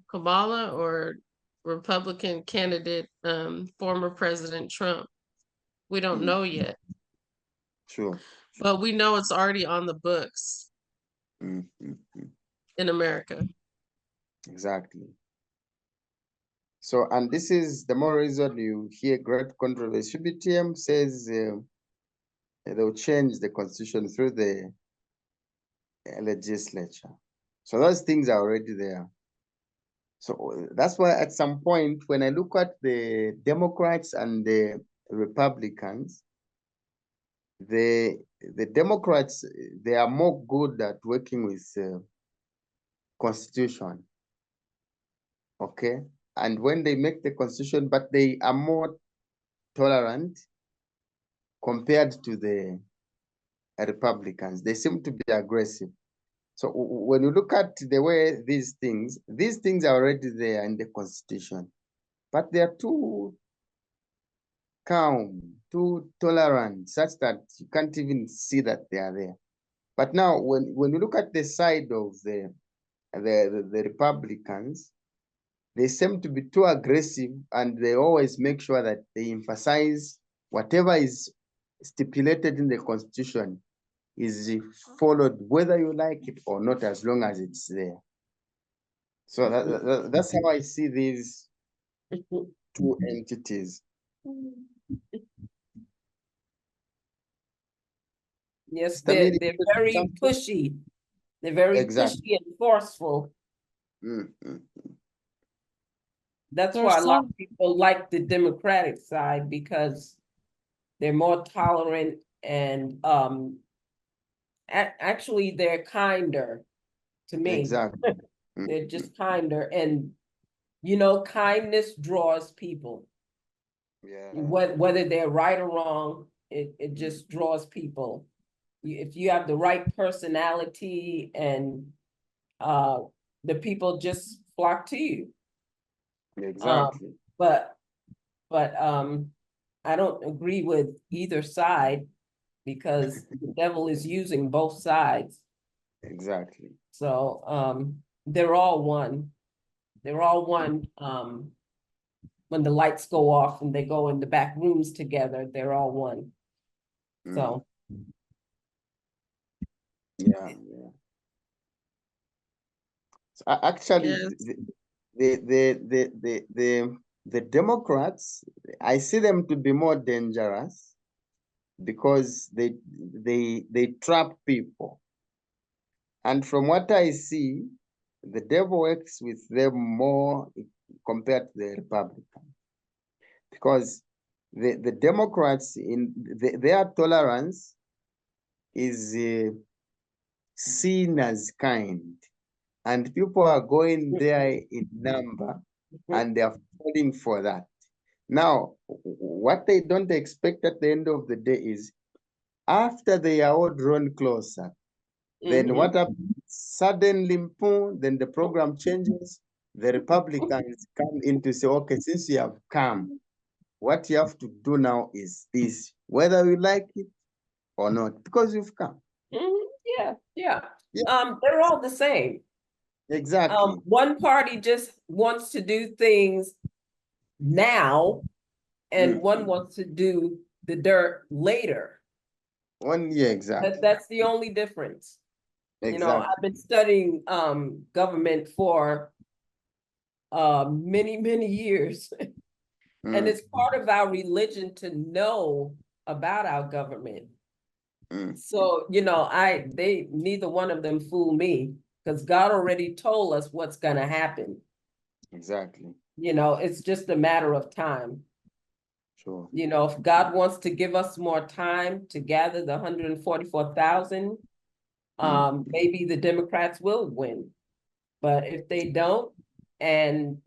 Kamala or Republican candidate former President Trump. We don't know yet. Sure. But we know it's already on the books in America. Exactly. So, and this is the more reason you hear great controversy. UBTM says they'll change the constitution through the legislature. So those things are already there. So that's why at some point, when I look at the Democrats and the Republicans, the Democrats, they are more good at working with constitution. Okay. And when they make the constitution, but they are more tolerant compared to the Republicans. They seem to be aggressive. So when you look at the way these things are already there in the constitution, but they are too calm, too tolerant, such that you can't even see that they are there. But now when you look at the side of the Republicans, they seem to be too aggressive, and they always make sure that they emphasize whatever is stipulated in the Constitution is followed, whether you like it or not, as long as it's there. So that's how I see these two entities. Yes, Sister Mary, they're very pushy. They're very exactly. pushy and forceful. That's why a lot of people like the Democratic side, because they're more tolerant and actually they're kinder to me. Exactly. They're just kinder, and you know, kindness draws people. Yeah. Whether they're right or wrong, it just draws people. If you have the right personality, and the people just flock to you. Exactly. But I don't agree with either side, because the devil is using both sides. Exactly. So they're all one. They're all one. When the lights go off and they go in the back rooms together, they're all one. So yeah. So actually, Yes. the Democrats, I see them to be more dangerous because they trap people. And from what I see, the devil works with them more compared to the Republicans. Because the Democrats, their tolerance is seen as kind. And people are going there in number, and they are falling for that. Now, what they don't expect at the end of the day is, after they are all drawn closer, then what happens? Suddenly, boom, then the program changes. The Republicans come in to say, okay, since you have come, what you have to do now is this, whether you like it or not, because you've come. Yeah. They're all the same. Exactly. One party just wants to do things now, and one wants to do the dirt later. Exactly. That's the only difference. Exactly. You know, I've been studying government for many years. And it's part of our religion to know about our government. So, you know, neither one of them fool me, because God already told us what's going to happen. Exactly. You know, it's just a matter of time. Sure. You know, if God wants to give us more time to gather the 144,000, maybe the Democrats will win. But if they don't, and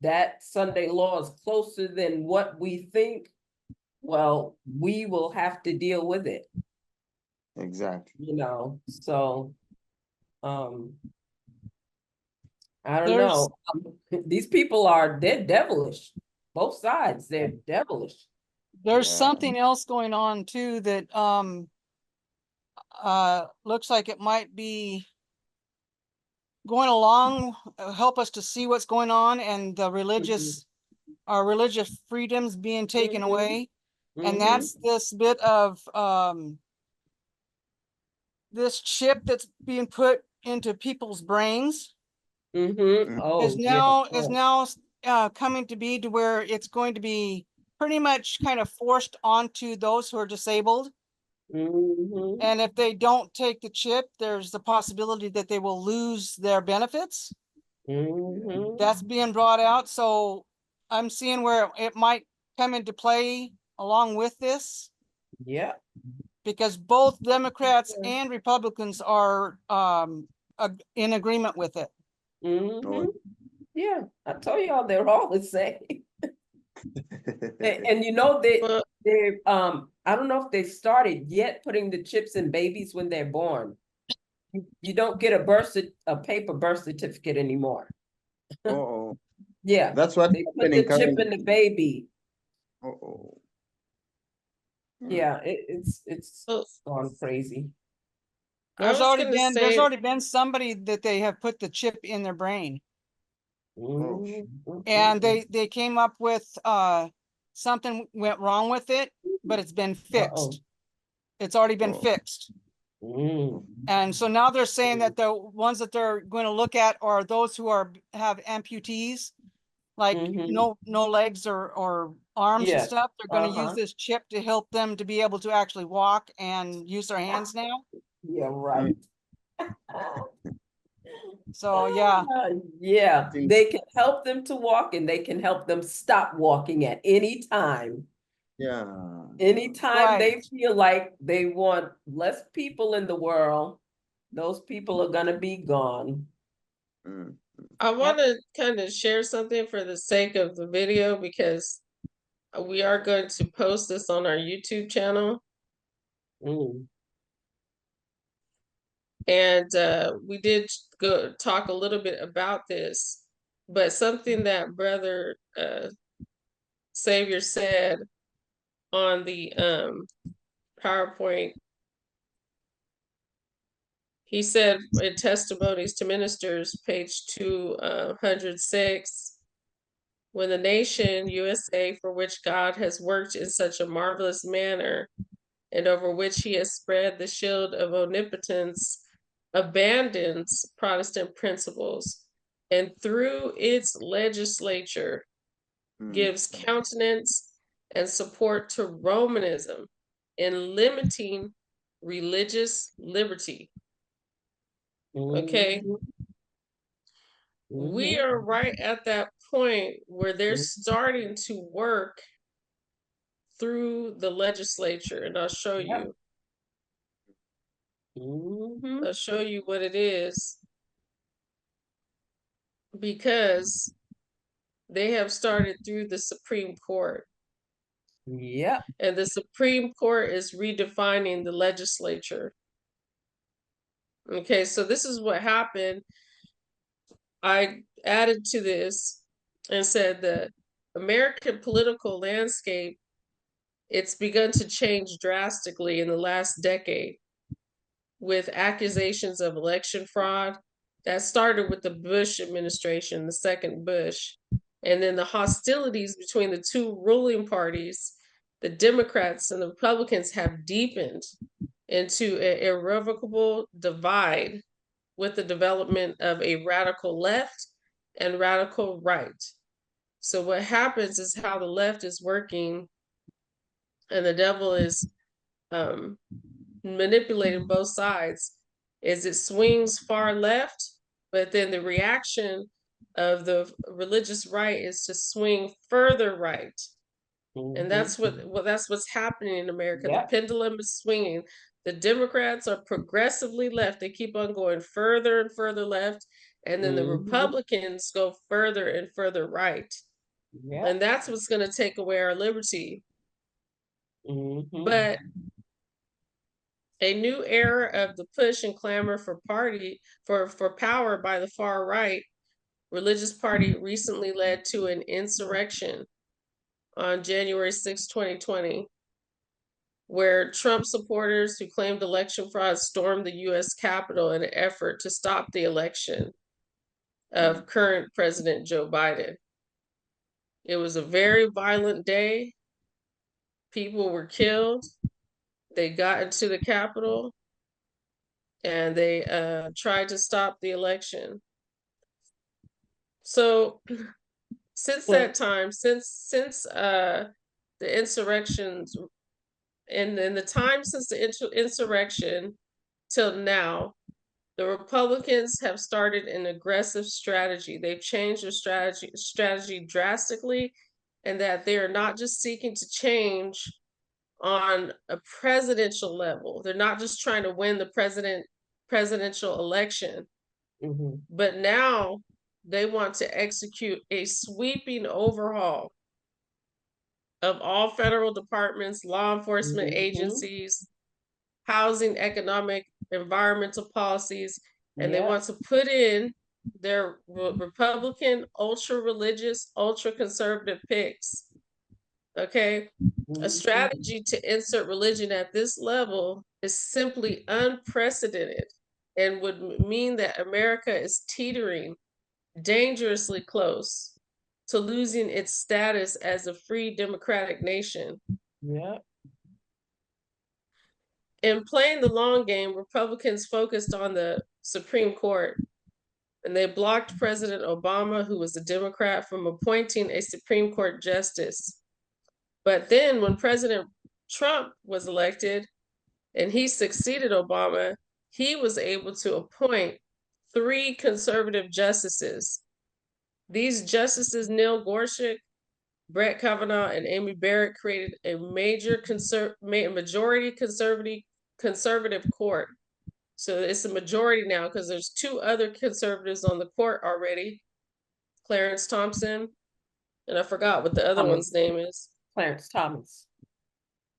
that Sunday law is closer than what we think, well, we will have to deal with it. Exactly. You know, so I don't know. These people they're devilish. Both sides, they're devilish. There's something else going on too that looks like it might be going along, help us to see what's going on, and the religious our religious freedoms being taken away. And that's this bit of this chip that's being put into people's brains. Is now coming to be to where it's going to be pretty much kind of forced onto those who are disabled. And if they don't take the chip, there's the possibility that they will lose their benefits. That's being brought out. So I'm seeing where it might come into play along with this. Yeah. Because both Democrats and Republicans are in agreement with it. Yeah, I told y'all they're all the same. And you know, they I don't know if they started yet putting the chips in babies when they're born. You don't get a paper birth certificate anymore. Yeah, that's what they put the chip in the baby. Yeah, it's gone crazy. There's already been somebody that they have put the chip in their brain. And they came up with something went wrong with it, but it's been fixed. It's already been fixed. And so now they're saying that the ones that they're going to look at are those who have amputees, like no legs or arms and stuff. They're going to use this chip to help them to be able to actually walk and use their hands now. Yeah, right. So yeah. Yeah, they can help them to walk and they can help them stop walking at any time. Yeah. Anytime they feel like they want less people in the world, those people are gonna be gone. I want to kind of share something for the sake of the video, because we are going to post this on our YouTube channel. And we did go talk a little bit about this, but something that Brother Savior said on the PowerPoint, he said in Testimonies to Ministers, page 206, when the nation USA, for which God has worked in such a marvelous manner and over which he has spread the shield of omnipotence, abandons Protestant principles, and through its legislature gives countenance and support to Romanism in limiting religious liberty. Okay. We are right at that point where they're starting to work through the legislature, and I'll show you. I'll show you what it is, because they have started through the Supreme Court. Yeah. And the Supreme Court is redefining the legislature. Okay, so this is what happened. I added to this and said the American political landscape, it's begun to change drastically in the last decade with accusations of election fraud. That started with the Bush administration, the second Bush, and then the hostilities between the two ruling parties, the Democrats and the Republicans, have deepened into an irrevocable divide with the development of a radical left and radical right. So what happens is how the left is working and the devil is manipulating both sides, is it swings far left, but then the reaction of the religious right is to swing further right. And that's what's happening in America. The pendulum is swinging. The Democrats are progressively left. They keep on going further and further left, and then the Republicans go further and further right. And that's what's going to take away our liberty. But a new era of the push and clamor for power by the far right religious party recently led to an insurrection on January 6, 2020, where Trump supporters who claimed election fraud stormed the U.S. Capitol in an effort to stop the election of current President Joe Biden. It was a very violent day. People were killed. They got into the Capitol and they tried to stop the election. So since that time, since the insurrections, and in the time since the insurrection till now, the Republicans have started an aggressive strategy. They've changed their strategy drastically, and that they are not just seeking to change on a presidential level. They're not just trying to win the presidential election, but now they want to execute a sweeping overhaul of all federal departments, law enforcement agencies, housing, economic, environmental policies, and they want to put in their Republican, ultra-religious, ultra-conservative picks. Okay? A strategy to insert religion at this level is simply unprecedented and would mean that America is teetering dangerously close to losing its status as a free democratic nation. Yeah. In playing the long game, Republicans focused on the Supreme Court, and they blocked President Obama, who was a Democrat, from appointing a Supreme Court justice. But then when President Trump was elected and he succeeded Obama, he was able to appoint 3 conservative justices. These justices, Neil Gorsuch, Brett Kavanaugh, and Amy Barrett, created a majority conservative court. So it's a majority now because there's 2 other conservatives on the court already, Clarence Thompson, and I forgot what the other one's name is. Clarence Thomas.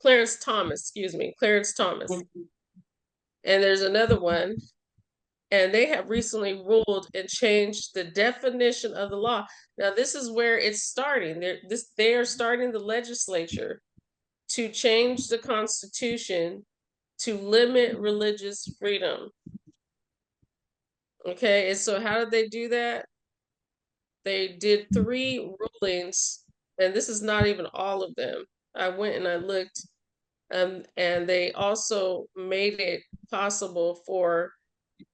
Clarence Thomas, excuse me, Clarence Thomas. And there's another one, and they have recently ruled and changed the definition of the law. Now, this is where it's starting. They are starting the legislature to change the Constitution to limit religious freedom. Okay, and so how did they do that? They did 3 rulings, and this is not even all of them. I went and I looked, and they also made it possible for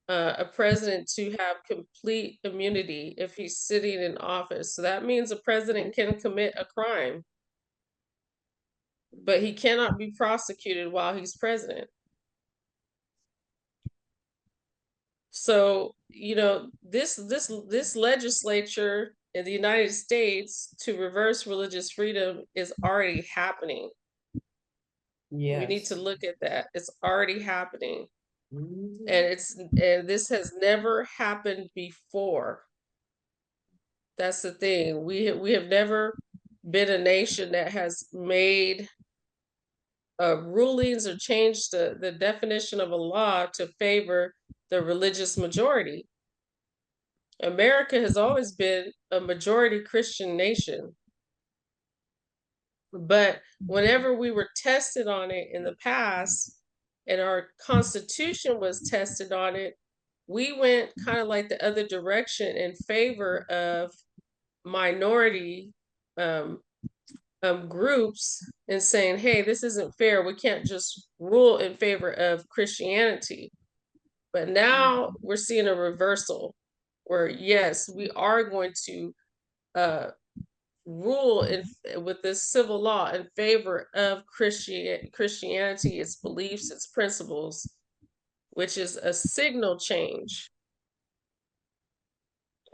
a president to have complete immunity if he's sitting in office. So that means a president can commit a crime, but he cannot be prosecuted while he's president. So, you know, this legislature in the United States to reverse religious freedom is already happening. Yeah. We need to look at that. It's already happening. Mm-hmm. And this has never happened before. That's the thing. We have never been a nation that has made rulings or changed the definition of a law to favor the religious majority. America has always been a majority Christian nation. But whenever we were tested on it in the past, and our Constitution was tested on it, we went kind of like the other direction in favor of minority groups and saying, hey, this isn't fair. We can't just rule in favor of Christianity. But now we're seeing a reversal where, yes, we are going to rule with this civil law in favor of Christianity, its beliefs, its principles, which is a signal change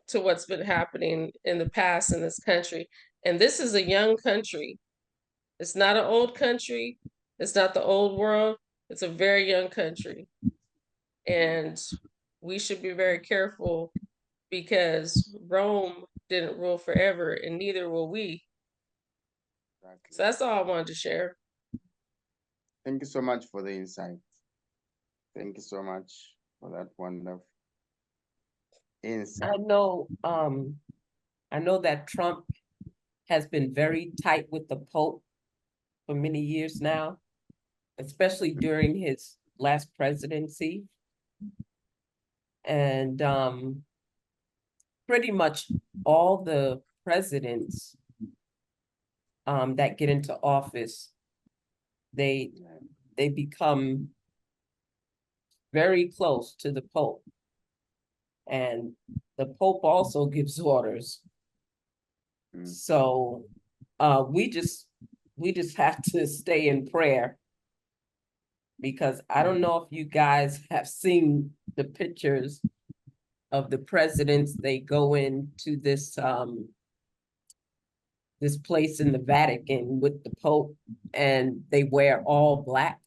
to what's been happening in the past in this country. And this is a young country. It's not an old country. It's not the old world. It's a very young country. And we should be very careful because Rome didn't rule forever, and neither will we. Exactly. So that's all I wanted to share. Thank you so much for the insight. Thank you so much for that wonderful insight. I know that Trump has been very tight with the Pope for many years now, especially during his last presidency. And pretty much all the presidents that get into office, they become very close to the Pope. And the Pope also gives orders. So we just have to stay in prayer, because I don't know if you guys have seen the pictures of the presidents. They go into this this place in the Vatican with the Pope, and they wear all black.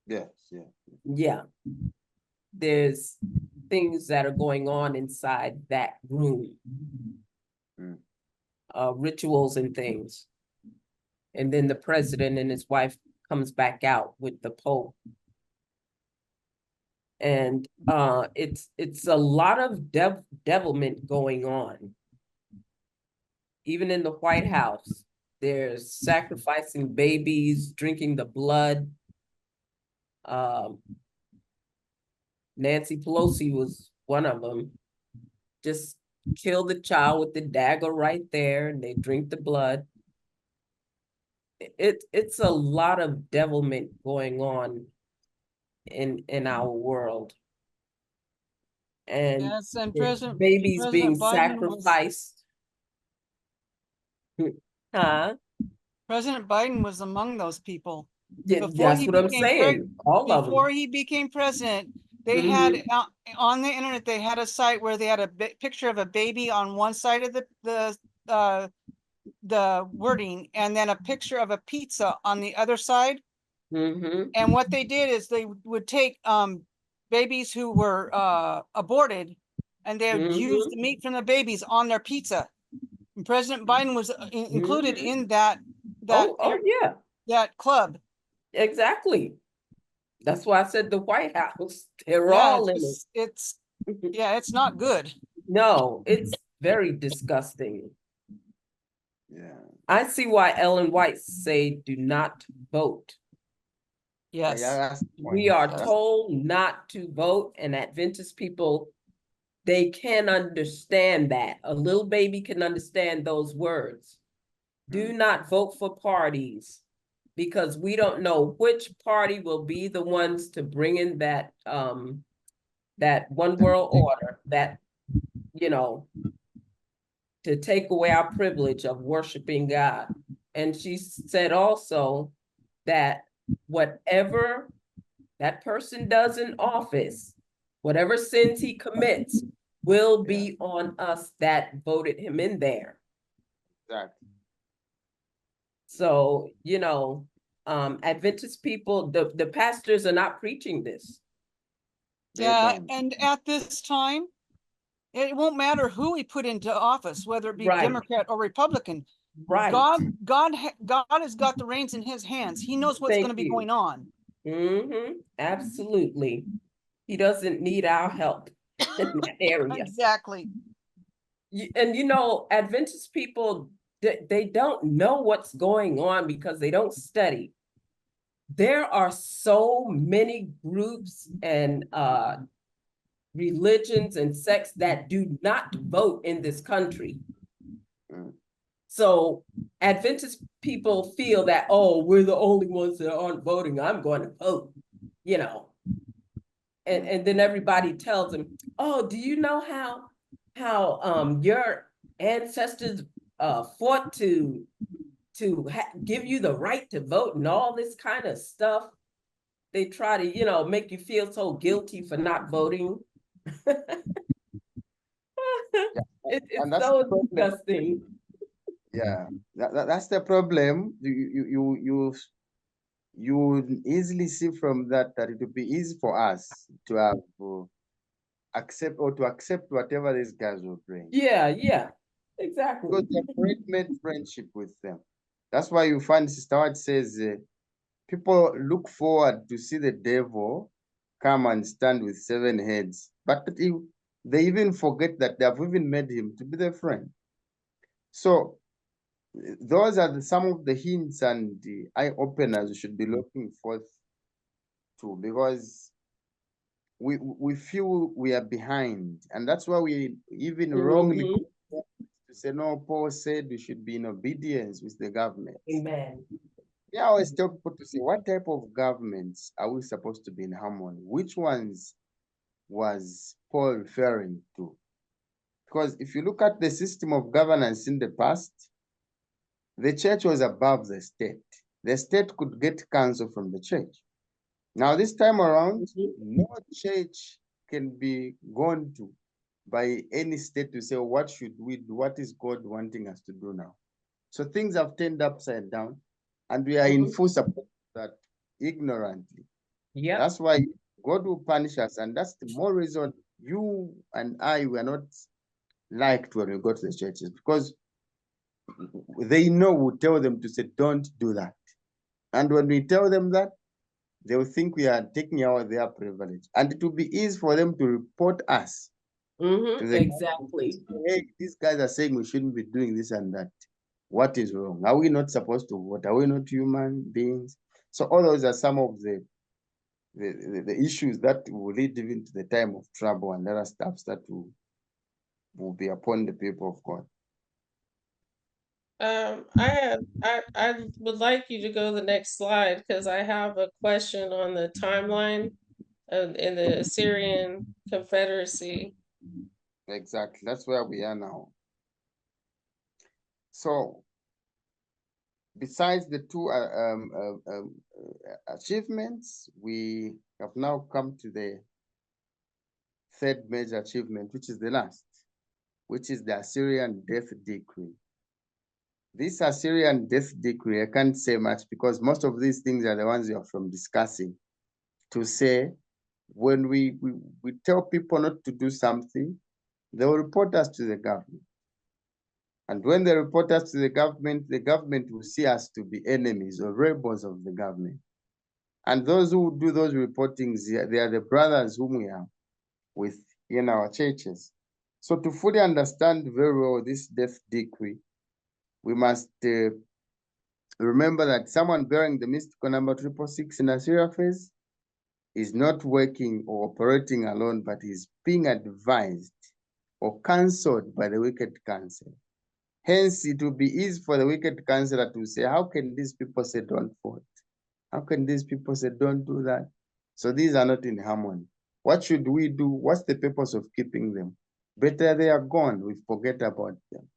Yes, yeah. Yeah. There's things that are going on inside that room. Rituals and things. And then the president and his wife comes back out with the Pope. And it's a lot of devilment going on. Even in the White House, there's sacrificing babies, drinking the blood. Nancy Pelosi was one of them. Just kill the child with the dagger right there, and they drink the blood. It's a lot of devilment going on in our world. And Yes, and babies being President Biden sacrificed. Huh? President Biden was among those people. Yeah, Before that's he what I'm became saying. All of Before them. he became president, they had on the internet, they had a site where they had a picture of a baby on one side of the wording, and then a picture of a pizza on the other side. And what they did is they would take babies who were aborted, and they would use the meat from the babies on their pizza. And President Biden was included in that yeah, that club. exactly. That's why I said the White House. They're Yeah, all in it. it's yeah, it's not good. No, it's very disgusting. Yeah. I see why Ellen White say do not vote. Yes. that's the We point. are That's- told not to vote, and Adventist people, they can understand that. A little baby can understand those words. Do not vote for parties, because we don't know which party will be the ones to bring in that that one world order, that, you know, to take away our privilege of worshiping God. And she said also that whatever that person does in office, whatever sins he commits, will be on us that voted him in there. Exactly. So, you know, Adventist people, the pastors are not preaching this. Yeah, and at this time, it won't matter who we put into office, whether it be Democrat or Republican. God has got the reins in his hands. He knows what's going to be going on. Absolutely. He doesn't need our help in that area. Exactly. And you know, Adventist people, they don't know what's going on because they don't study. There are so many groups and religions and sects that do not vote in this country. So Adventist people feel that, oh, we're the only ones that aren't voting, I'm going to vote, you know. And then everybody tells them, oh, do you know how your ancestors fought to give you the right to vote and all this kind of stuff? They try to, you know, make you feel so guilty for not voting. It's so disgusting. Yeah, that's the problem. You would easily see from that it would be easy for us to have accept whatever these guys will bring. Yeah, exactly. Because they have great made friendship with them. That's why you find Sister White says people look forward to see the devil come and stand with 7 heads, but they even forget that they have even made him to be their friend. So those are some of the hints and the eye openers you should be looking forth to, because we feel we are behind, and that's why we even wrongly to say, no, Paul said we should be in obedience with the government. Amen. Yeah, I always tell people to say, what type of governments are we supposed to be in harmony? Which ones was Paul referring to? Because if you look at the system of governance in the past, the church was above the state. The state could get counsel from the church. Now, this time around, no church can be gone to by any state to say, what should we do? What is God wanting us to do now? So things have turned upside down, and we are in full support of that ignorantly. Yeah, that's why God will punish us, and that's the more reason you and I were not liked when we go to the churches, because they know we tell them to say, don't do that. And when we tell them that, they will think we are taking out their privilege. And it will be easy for them to report us. To the Exactly. Hey, these guys are saying we shouldn't be doing this and that. What is wrong? Are we not supposed to vote? Are we not human beings? So all those are some of the issues that will lead even to the time of trouble and other stuff that will will be upon the people of God. I would like you to go to the next slide because I have a question on the timeline in the Assyrian Confederacy. Exactly, that's where we are now. So, besides the two achievements, we have now come to the third major achievement, which is the last, which is the Assyrian death decree. This Assyrian death decree, I can't say much because most of these things are the ones you are from discussing. To say, when we tell people not to do something, they will report us to the government. And when they report us to the government will see us to be enemies or rebels of the government. And those who do those reportings, they are the brothers whom we have with in our churches. So to fully understand very well this death decree, we must remember that someone bearing the mystical number 666 in Assyria phase is not working or operating alone, but is being advised or counseled by the wicked counsellor. Hence, it will be easy for the wicked counsellor to say, how can these people say don't vote? How can these people say don't do that? So these are not in harmony. What should we do? What's the purpose of keeping them? Better they are gone, we forget about them.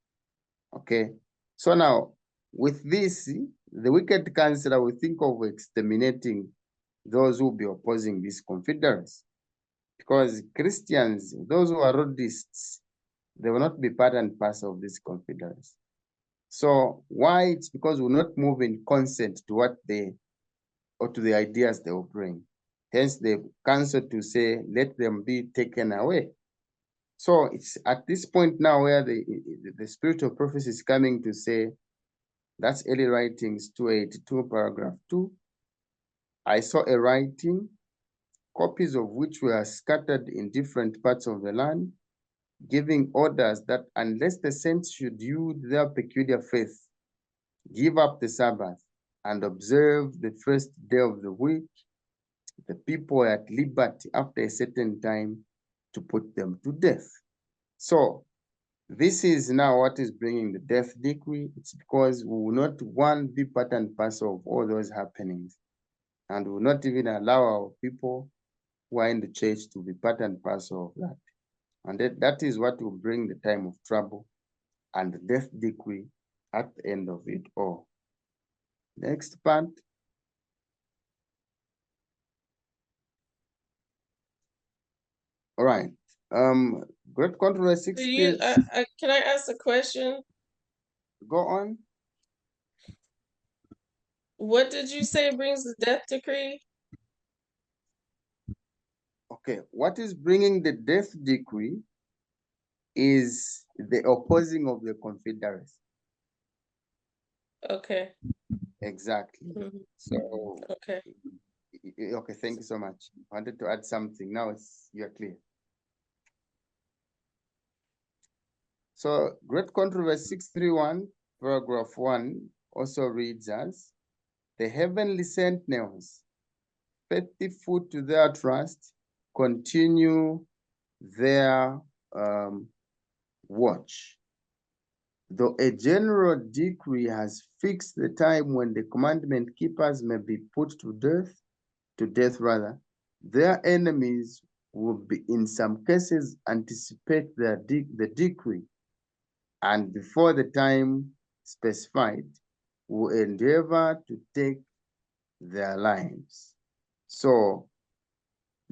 Okay, so now with this, the wicked counsellor will think of exterminating those who will be opposing this confederacy. Because Christians, those who are Rhodists, they will not be part and parcel of this confederacy. So why? It's because we will not move in consent to what they, or to the ideas they will bring. Hence the counsel to say, let them be taken away. So it's at this point now where the spirit of prophecy is coming to say, that's early writings 282, paragraph 2. I saw a writing, copies of which were scattered in different parts of the land, giving orders that unless the saints should use their peculiar faith, give up the Sabbath, and observe the first day of the week, the people are at liberty after a certain time to put them to death. So this is now what is bringing the death decree. It's because we will not, one, be part and parcel of all those happenings, and will not even allow our people who are in the church to be part and parcel of that. And that is what will bring the time of trouble and the death decree at the end of it all. Next part. All right. Great controversy. Can I ask a question? Go on. What did you say brings the death decree? Okay, what is bringing the death decree is the opposing of the confederacy. Okay. Exactly. Mm-hmm. So okay. Okay, thank you so much. I wanted to add something. Now you're clear. So Great Controversy 631, paragraph 1 also reads as, the heavenly sentinels, faithful to their trust, continue their watch. Though a general decree has fixed the time when the commandment keepers may be put to death, their enemies will be, in some cases, anticipate the decree, and before the time specified, will endeavor to take their lives. So,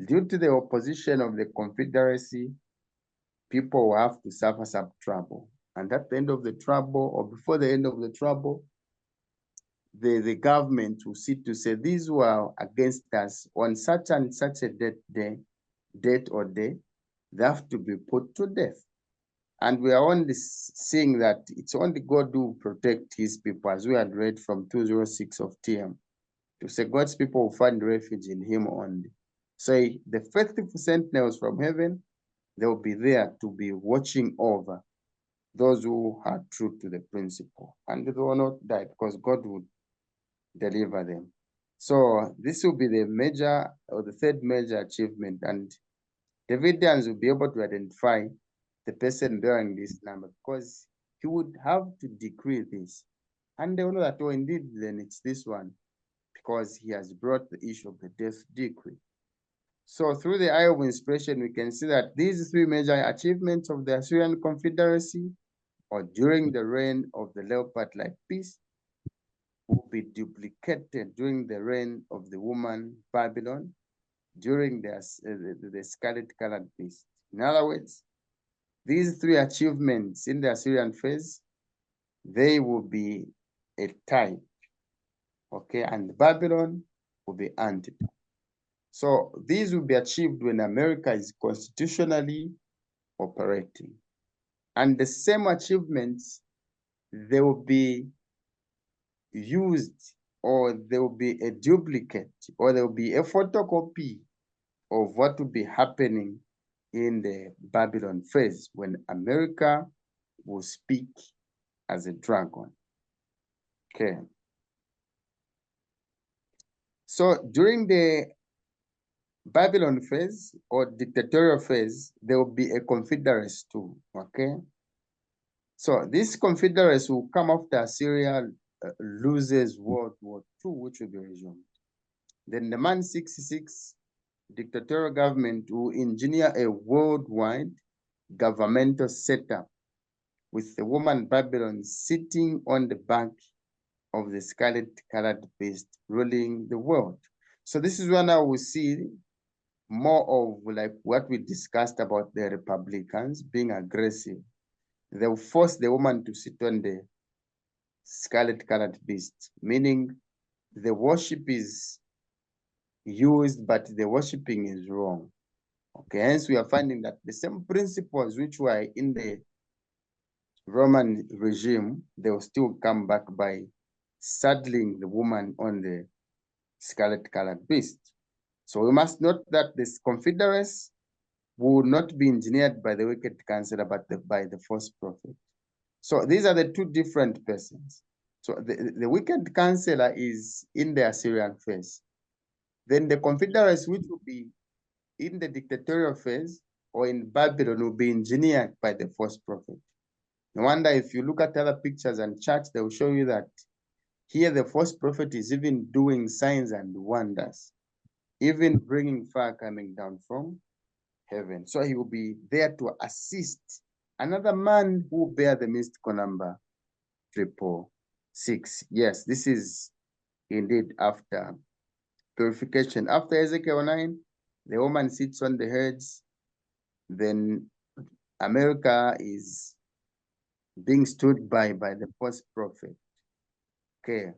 due to the opposition of the confederacy, people will have to suffer some trouble. And at the end of the trouble, or before the end of the trouble, the government will sit to say, these who are against us on such and such a date or day, they have to be put to death. And we are only seeing that it's only God who protect his people, as we had read from 206 of TM, to say God's people will find refuge in him only. So the faithful sentinels from heaven, they will be there to be watching over those who are true to the principle, and they will not die because God would deliver them. So this will be the major or the third major achievement, and Davidians will be able to identify the person bearing this number, because he would have to decree this. And they will know that, oh, indeed, then it's this one, because he has brought the issue of the death decree. So through the eye of inspiration, we can see that these three major achievements of the Assyrian Confederacy, or during the reign of the leopard-like beast, will be duplicated during the reign of the woman Babylon, during the scarlet-colored beast. In other words, these three achievements in the Assyrian phase, they will be a type, okay, and Babylon will be antitype. So these will be achieved when America is constitutionally operating. And the same achievements, they will be used, or there will be a duplicate, or there will be a photocopy of what will be happening in the Babylon phase, when America will speak as a dragon. Okay. So during the Babylon phase or dictatorial phase, there will be a confederacy too, okay? So this confederacy will come after Assyria loses World War II, which will be resumed. Then the Man 66 dictatorial government will engineer a worldwide governmental setup with the woman Babylon sitting on the back of the scarlet-colored beast ruling the world. So this is when I will see more of like what we discussed about the Republicans being aggressive. They'll force the woman to sit on the scarlet-colored beast, meaning the worship is used, but the worshiping is wrong. Okay, hence we are finding that the same principles which were in the Roman regime, they will still come back by saddling the woman on the scarlet-colored beast. So we must note that this confederacy will not be engineered by the wicked counselor, but by the false prophet. So these are the two different persons. So the wicked counselor is in the Assyrian phase. Then the confederacy, which will be in the dictatorial phase or in Babylon, will be engineered by the false prophet. No wonder if you look at other pictures and charts, they will show you that here the false prophet is even doing signs and wonders, even bringing fire coming down from heaven. So he will be there to assist another man who will bear the mystical number 666. Yes, this is indeed after purification. After Ezekiel 9, the woman sits on the heads. Then America is being stood by the false prophet, okay,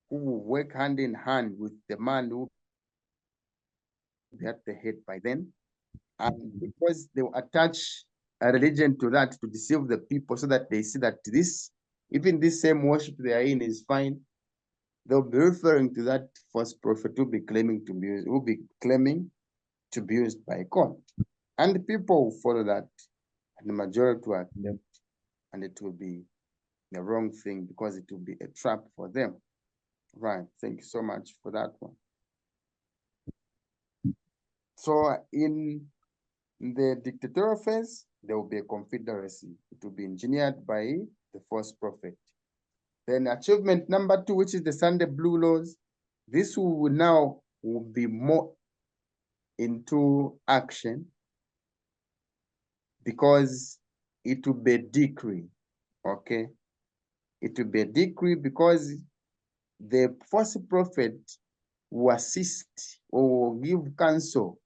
who will work hand in hand with the man who will be at the head by then. And because they will attach a religion to that to deceive the people so that they see that this, even this same worship they are in is fine, they'll be referring to that false prophet who will be claiming to be used by God. And the people will follow that, and the majority will accept, and it will be the wrong thing because it will be a trap for them. Right, thank you so much for that one. So in the dictatorial phase, there will be a confederacy. It will be engineered by the false prophet. Then achievement number 2, which is the Sunday Blue Laws. This will now be more into action because it will be a decree, okay? It will be a decree because the false prophet will assist or will give counsel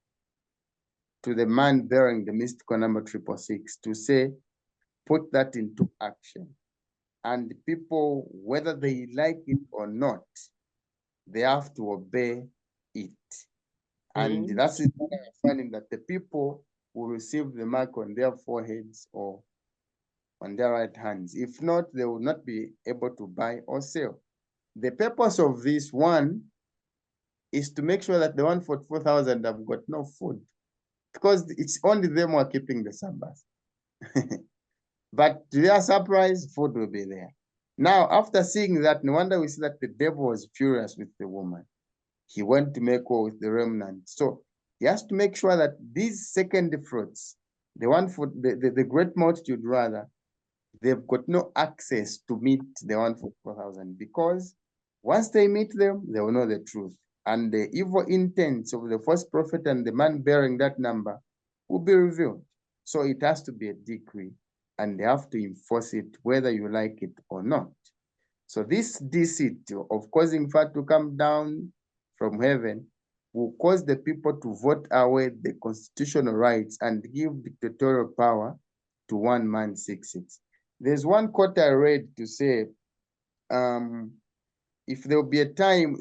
to the man bearing the mystical number 666 to say, put that into action. And people, whether they like it or not, they have to obey it. And that's it, finding that the people will receive the mark on their foreheads or on their right hands. If not, they will not be able to buy or sell. The purpose of this one is to make sure that the 144,000 have got no food, because it's only them who are keeping the Sabbath. But to their surprise, food will be there. Now, after seeing that, no wonder we see that the devil was furious with the woman. He went to make war with the remnant. So he has to make sure that these second fruits the great multitude rather, they've got no access to meet the 144,000, because once they meet them, they will know the truth. And the evil intents of the false prophet and the man bearing that number will be revealed. So it has to be a decree, and they have to enforce it whether you like it or not. So this deceit of causing fire to come down from heaven will cause the people to vote away the constitutional rights and give dictatorial power to one man 666. There's one quote I read to say, if there'll be a time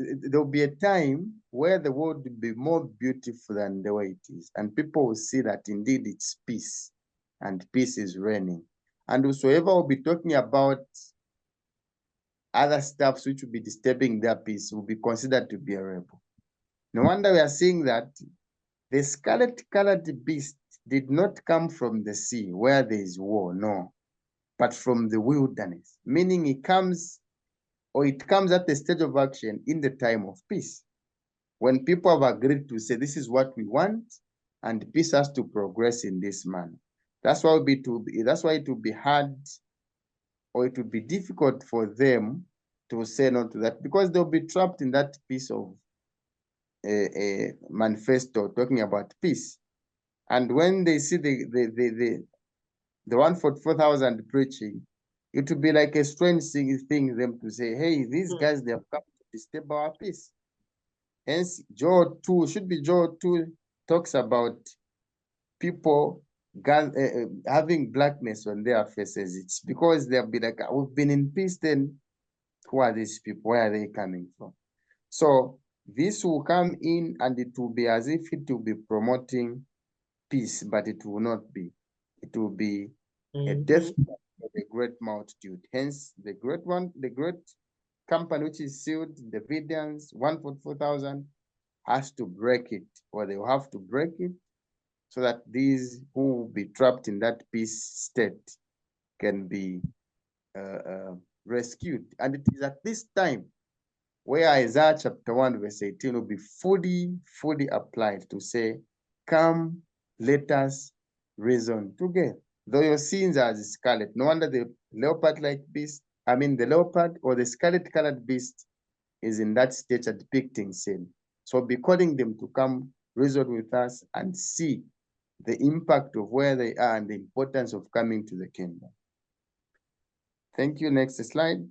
where the world will be more beautiful than the way it is, and people will see that indeed it's peace, and peace is reigning. And whosoever will be talking about other stuffs which will be disturbing their peace will be considered to be a rebel. No wonder we are seeing that the scarlet-colored beast did not come from the sea where there is war, no, but from the wilderness, meaning it comes at the stage of action in the time of peace, when people have agreed to say, this is what we want, and peace has to progress in this manner. That's why it will be hard, or it will be difficult for them to say no to that, because they'll be trapped in that piece of a manifesto talking about peace. And when they see the 144,000 preaching, it will be like a strange thing them to say, hey, these guys, they have come to disturb our peace. Hence, Joel 2 talks about people having blackness on their faces. It's because they'll be like, we've been in peace, then who are these people? Where are they coming from? So this will come in, and it will be as if it will be promoting peace, but it will not be. It will be a death of the great multitude. Hence, the great company which is sealed, the Davidians, 144,000, has to break it, or they will have to break it, so that these who will be trapped in that peace state can be rescued. And it is at this time where Isaiah chapter 1 verse 18 will be fully applied to say, come, let us reason together. Though your sins are as scarlet, no wonder the leopard-like beast, the leopard or the scarlet-colored beast is in that stature depicting sin. So be calling them to come reason with us and see the impact of where they are and the importance of coming to the kingdom. Thank you. Next slide.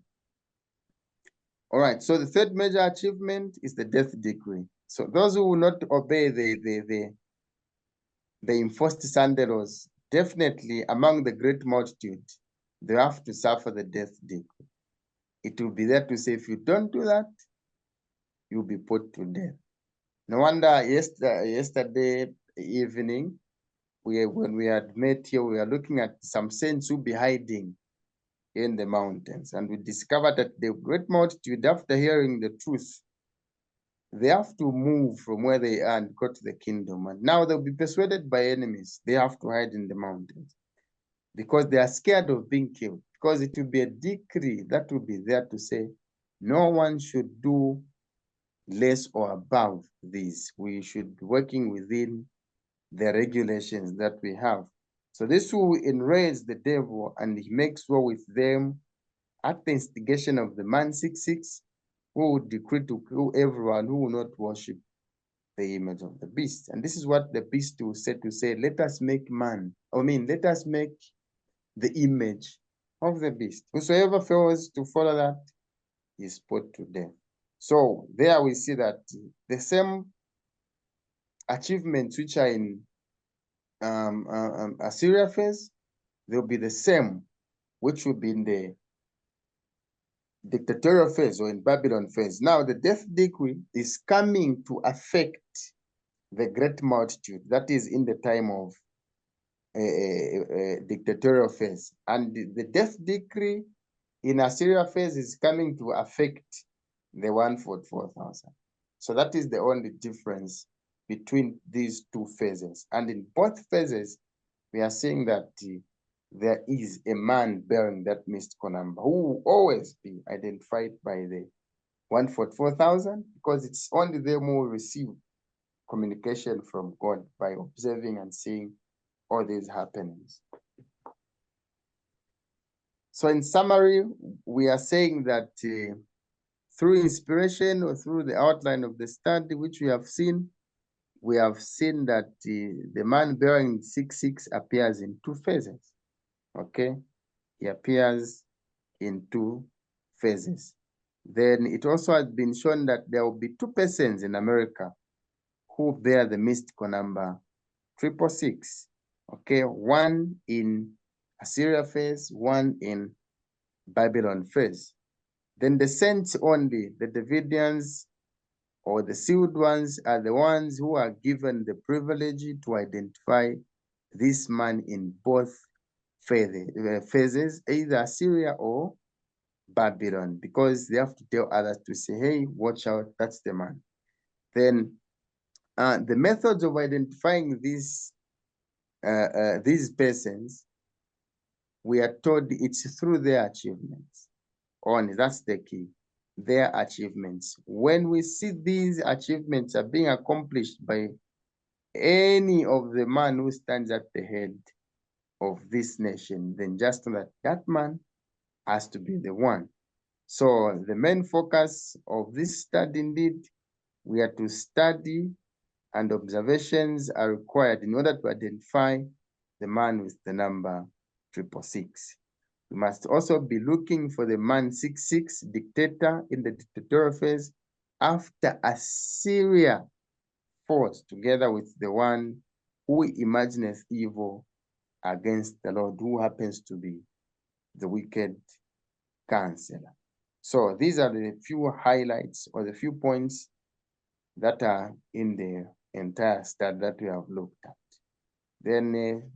All right, so the third major achievement is the death decree. So those who will not obey the enforced Sunday laws, definitely among the great multitude, they have to suffer the death decree. It will be there to say, if you don't do that, you'll be put to death. No wonder yesterday evening, when we had met here, we were looking at some saints who be hiding in the mountains, and we discovered that the great multitude, after hearing the truth, they have to move from where they are and go to the kingdom. And now they'll be persuaded by enemies. They have to hide in the mountains because they are scared of being killed, because it will be a decree that will be there to say, no one should do less or above this. We should be working within the regulations that we have. So this will enrage the devil, and he makes war with them at the instigation of the man 666, who would decree to kill everyone who will not worship the image of the beast. And this is what the beast will say to say, let us make man. Let us make the image of the beast. Whosoever fails to follow that is put to death. So there we see that the same achievements which are in Assyria phase, they'll be the same, which will be in the dictatorial phase or in Babylon phase. Now, the death decree is coming to affect the great multitude. That is in the time of dictatorial phase. And the death decree in Assyria phase is coming to affect the 144,000. So that is the only difference between these two phases. And in both phases, we are seeing that there is a man bearing that mystical number who will always be identified by the 144,000, because it's only them who receive communication from God by observing and seeing all these happenings. So in summary, we are saying that through inspiration or through the outline of the study which we have seen that the man bearing 6/6 appears in two phases. Okay, he appears in two phases. Then it also has been shown that there will be two persons in America who bear the mystical number 666. Okay, one in Assyria phase, one in Babylon phase. Then the saints only, the Davidians or the sealed ones, are the ones who are given the privilege to identify this man in both phases, either Assyria or Babylon, because they have to tell others to say, hey, watch out, that's the man. Then the methods of identifying these persons, we are told it's through their achievements. Only that's the key, their achievements. When we see these achievements are being accomplished by any of the man who stands at the head of this nation, then just know that that man has to be the one. So the main focus of this study, indeed, we are to study, and observations are required in order to identify the man with the number 666. We must also be looking for the man 6/6 dictator in the dictatorial phase after Assyria fought together with the one who imagineth evil against the Lord, who happens to be the wicked counselor. So these are the few highlights or the few points that are in the entire study that we have looked at. Then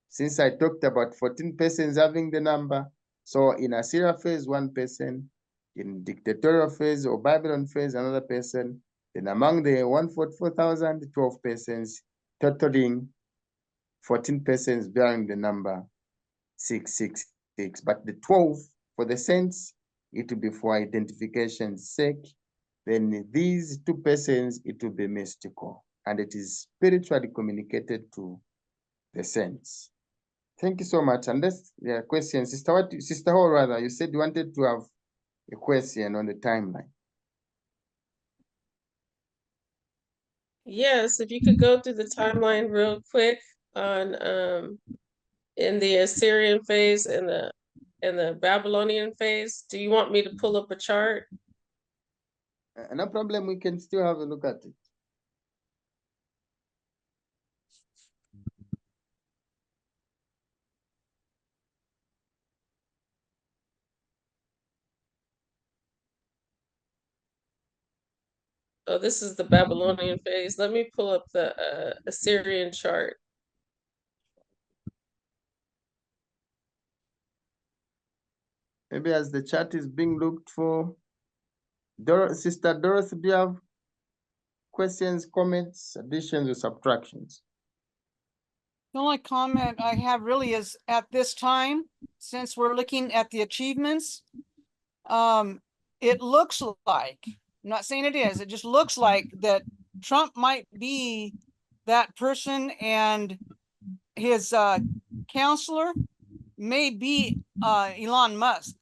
since I talked about 14 persons having the number, so in Assyria phase, one person, in dictatorial phase or Babylon phase, another person, then among the 144,000, 12 persons, totaling 14 persons bearing the number 666. But the 12 for the saints, it will be for identification's sake. Then these two persons, it will be mystical, and it is spiritually communicated to the saints. Thank you so much. Unless there are questions, Sister Hall, rather, you said you wanted to have a question on the timeline. Yes, if you could go through the timeline real quick on in the Assyrian phase and the Babylonian phase. Do you want me to pull up a chart? No problem, we can still have a look at it. Oh, this is the Babylonian phase. Let me pull up the Assyrian chart. Maybe as the chart is being looked for, Sister Dorothy, do you have questions, comments, additions, or subtractions? The only comment I have really is at this time, since we're looking at the achievements, it looks like, I'm not saying it is, it just looks like that Trump might be that person, and his counselor may be Elon Musk.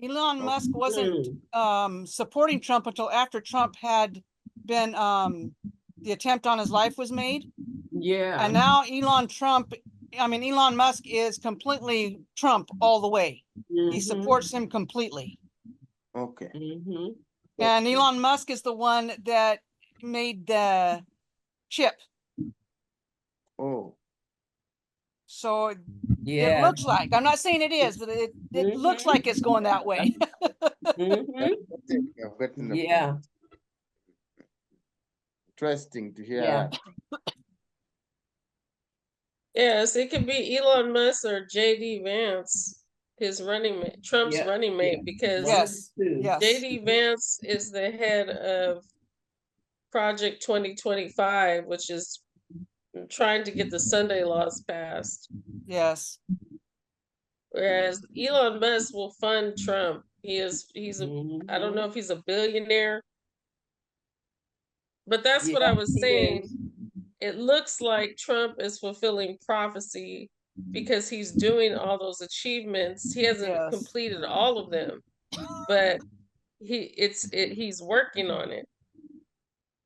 Elon Musk wasn't supporting Trump until after Trump had been the attempt on his life was made. Yeah. And now Elon Musk is completely Trump all the way. He supports him completely. Okay. And Elon Musk is the one that made the chip. Oh. So it looks like, I'm not saying it is, but it looks like it's going that way. Yeah. Interesting to hear Yeah. that. Yes, it could be Elon Musk or JD Vance, his running mate, Trump's running mate, because yes. JD Vance is the head of Project 2025, which is trying to get the Sunday laws passed. Yes. Whereas Elon Musk will fund Trump. I don't know if he's a billionaire, but that's what I was saying. it looks like Trump is fulfilling prophecy because he's doing all those achievements. He hasn't Yes. completed all of them, but he's working on it.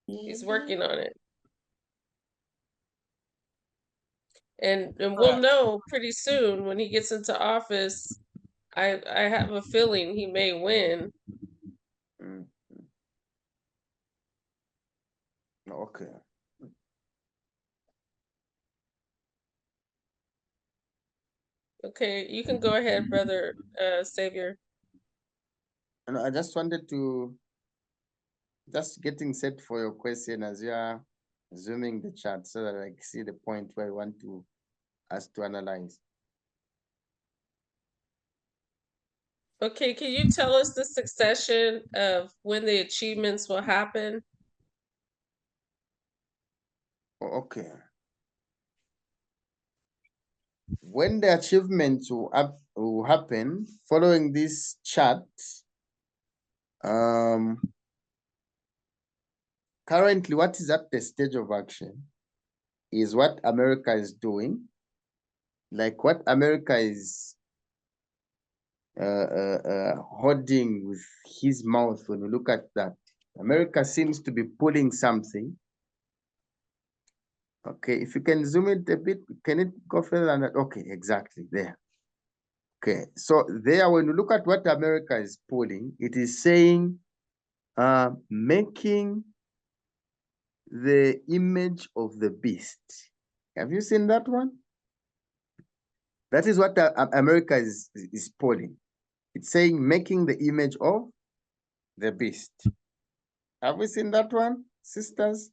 He's working on it. And we'll know pretty soon when he gets into office. I have a feeling he may win. Okay. Okay, you can go ahead, brother Savior. And I just wanted to just getting set for your question as you are zooming the chart so that I see the point where I want to us to analyze. Okay, can you tell us the succession of when the achievements will happen? Okay. When the achievements will happen following this chart, currently what is at the stage of action is what America is doing, like what America is holding with his mouth. When you look at that, America seems to be pulling something. Okay, if you can zoom it a bit, can it go further than that? Okay, exactly there. Okay, so there, when you look at what America is pulling, it is saying making the image of the beast. Have you seen that one? That is what America is pulling. It's saying making the image of the beast. Have we seen that one, sisters?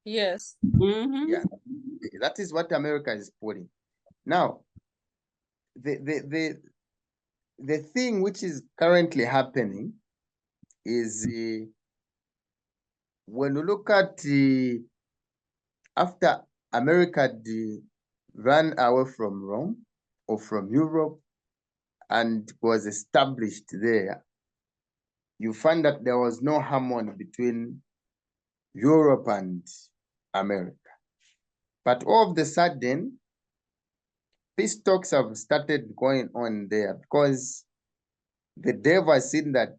Yes. Yeah, that is what America is pulling. Now, the thing which is currently happening is when you look at after America ran away from Rome or from Europe and was established there, you find that there was no harmony between Europe and America. But all of a sudden, peace talks have started going on there because the devil has seen that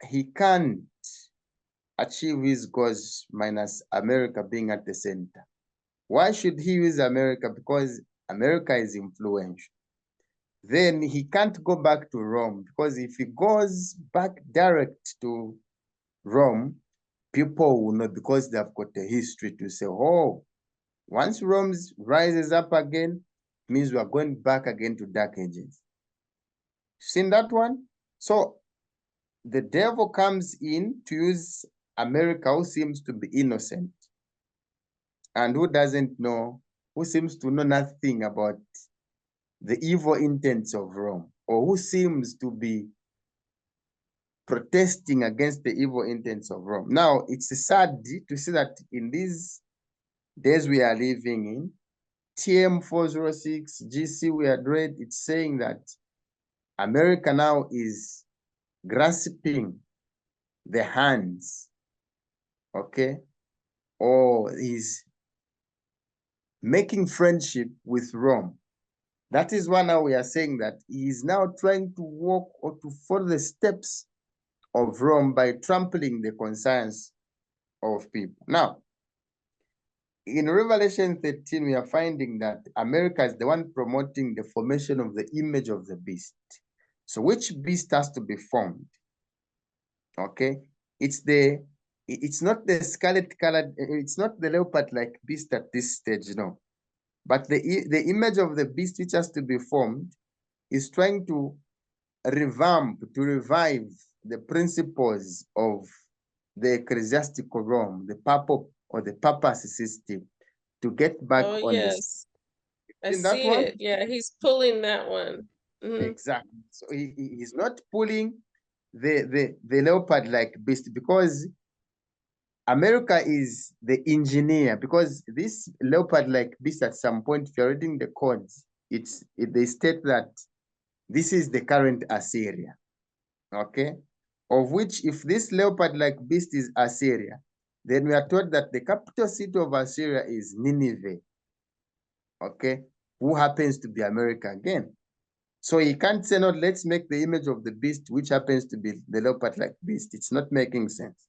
he can't achieve his goals minus America being at the center. Why should he use America? Because America is influential. Then he can't go back to Rome because if he goes back direct to Rome, people will know because they've got a history to say, oh, once Rome rises up again, means we are going back again to Dark Ages. Seen that one? So the devil comes in to use America, who seems to be innocent and who doesn't know, who seems to know nothing about the evil intents of Rome, or who seems to be protesting against the evil intents of Rome. Now, it's sad to see that in these days we are living in, TM406, GC we had read, it's saying that America now is grasping the hands, okay, or is making friendship with Rome. That is why now we are saying that he is now trying to walk or to follow the steps of Rome by trampling the conscience of people. Now, in Revelation 13, we are finding that America is the one promoting the formation of the image of the beast. So which beast has to be formed? Okay, it's not the scarlet colored, it's not the leopard-like beast at this stage, no. But the image of the beast which has to be formed is trying to revamp, to revive the principles of the ecclesiastical Rome, the papal or the papacy system, to get back Oh, on yes. I in that see one. it. Yeah, he's pulling that one. Exactly. So he's not pulling the leopard-like beast because America is the engineer, because this leopard-like beast at some point, if you're reading the codes, they state that this is the current Assyria, okay? Of which, if this leopard-like beast is Assyria, Then we are told that the capital city of Assyria is Nineveh, okay, who happens to be America again. So he can't say, no, let's make the image of the beast, which happens to be the leopard-like beast. It's not making sense.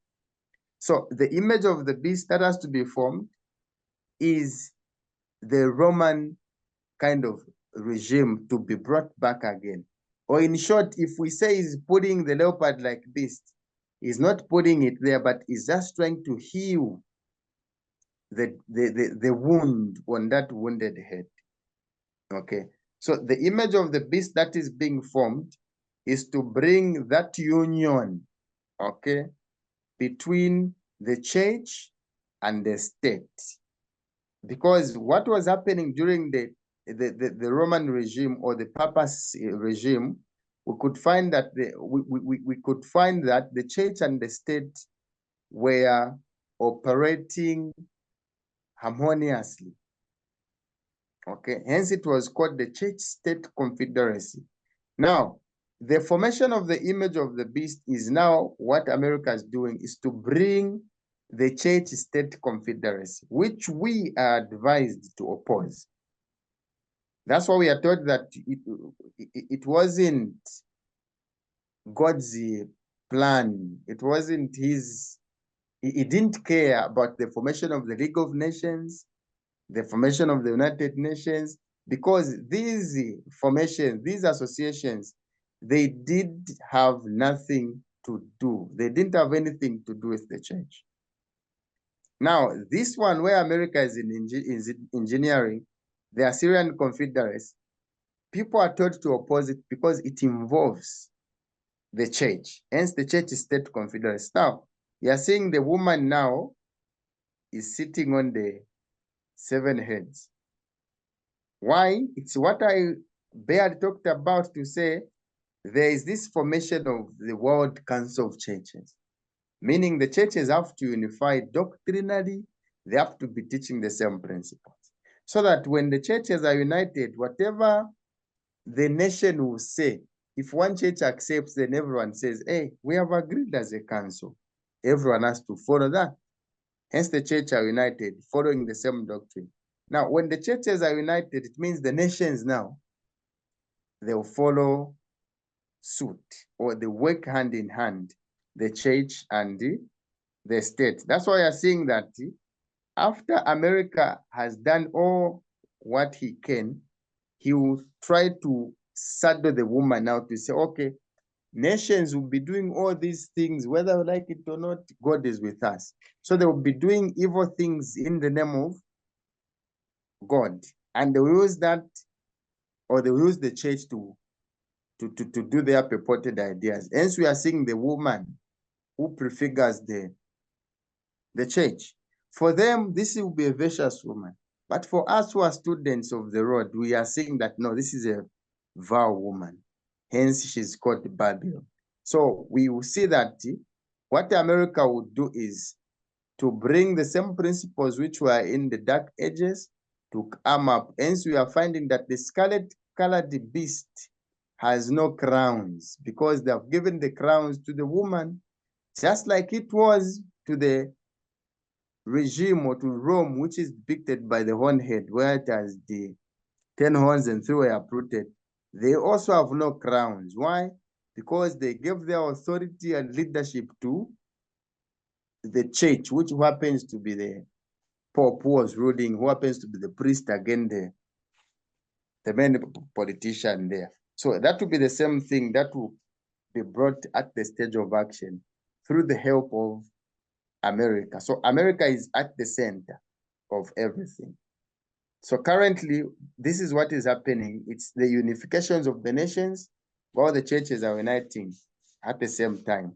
So the image of the beast that has to be formed is the Roman kind of regime to be brought back again. Or in short, if we say he's putting the leopard-like beast, he's not putting it there, but he's just trying to heal the wound on that wounded head. Okay. So the image of the beast that is being formed is to bring that union, okay, between the church and the state. Because what was happening during the Roman regime or the Papacy regime, we could find that the church and the state were operating harmoniously. Okay, hence it was called the church-state confederacy. Now, the formation of the image of the beast is now what America is doing, is to bring the church-state confederacy, which we are advised to oppose. That's why we are told that it wasn't God's plan. It wasn't his, he didn't care about the formation of the League of Nations, the formation of the United Nations, because these formations, these associations, they did have nothing to do. They didn't have anything to do with the church. Now, this one where America is in engineering, the Assyrian Confederacy, people are told to oppose it because it involves the church. Hence, the church-state confederacy. Now, you are seeing the woman now is sitting on the 7 heads. Why? It's what Baird talked about, to say there is this formation of the World Council of Churches, meaning the churches have to unify doctrinally, they have to be teaching the same principles. So that when the churches are united, whatever the nation will say, if one church accepts, then everyone says, hey, we have agreed as a council. Everyone has to follow that. Hence the church are united, following the same doctrine. Now, when the churches are united, it means the nations now, they'll follow suit, or they work hand in hand, the church and the state. That's why you're seeing that after America has done all what he can, he will try to saddle the woman now to say, okay, nations will be doing all these things, whether we like it or not, God is with us. So they will be doing evil things in the name of God. And they will use that, or they will use the church to do their purported ideas. Hence, we are seeing the woman who prefigures the church. For them, this will be a vicious woman. But for us who are students of the road, we are seeing that, no, this is a vow woman. Hence, she's called Babylon. So we will see that what America would do is to bring the same principles which were in the Dark Ages to arm up. Hence, we are finding that the scarlet-colored beast has no crowns, because they have given the crowns to the woman, just like it was to the regime or to Rome, which is depicted by the horn head, where it has the 10 horns and 3 were uprooted. They also have no crowns. Why? Because they gave their authority and leadership to the church, which happens to be the Pope who was ruling, who happens to be the priest again, the main politician there. So that will be the same thing that will be brought at the stage of action through the help of America. So America is at the center of everything. So currently, this is what is happening. It's the unifications of the nations, while the churches are uniting at the same time.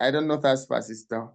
I don't know if that's far, Sister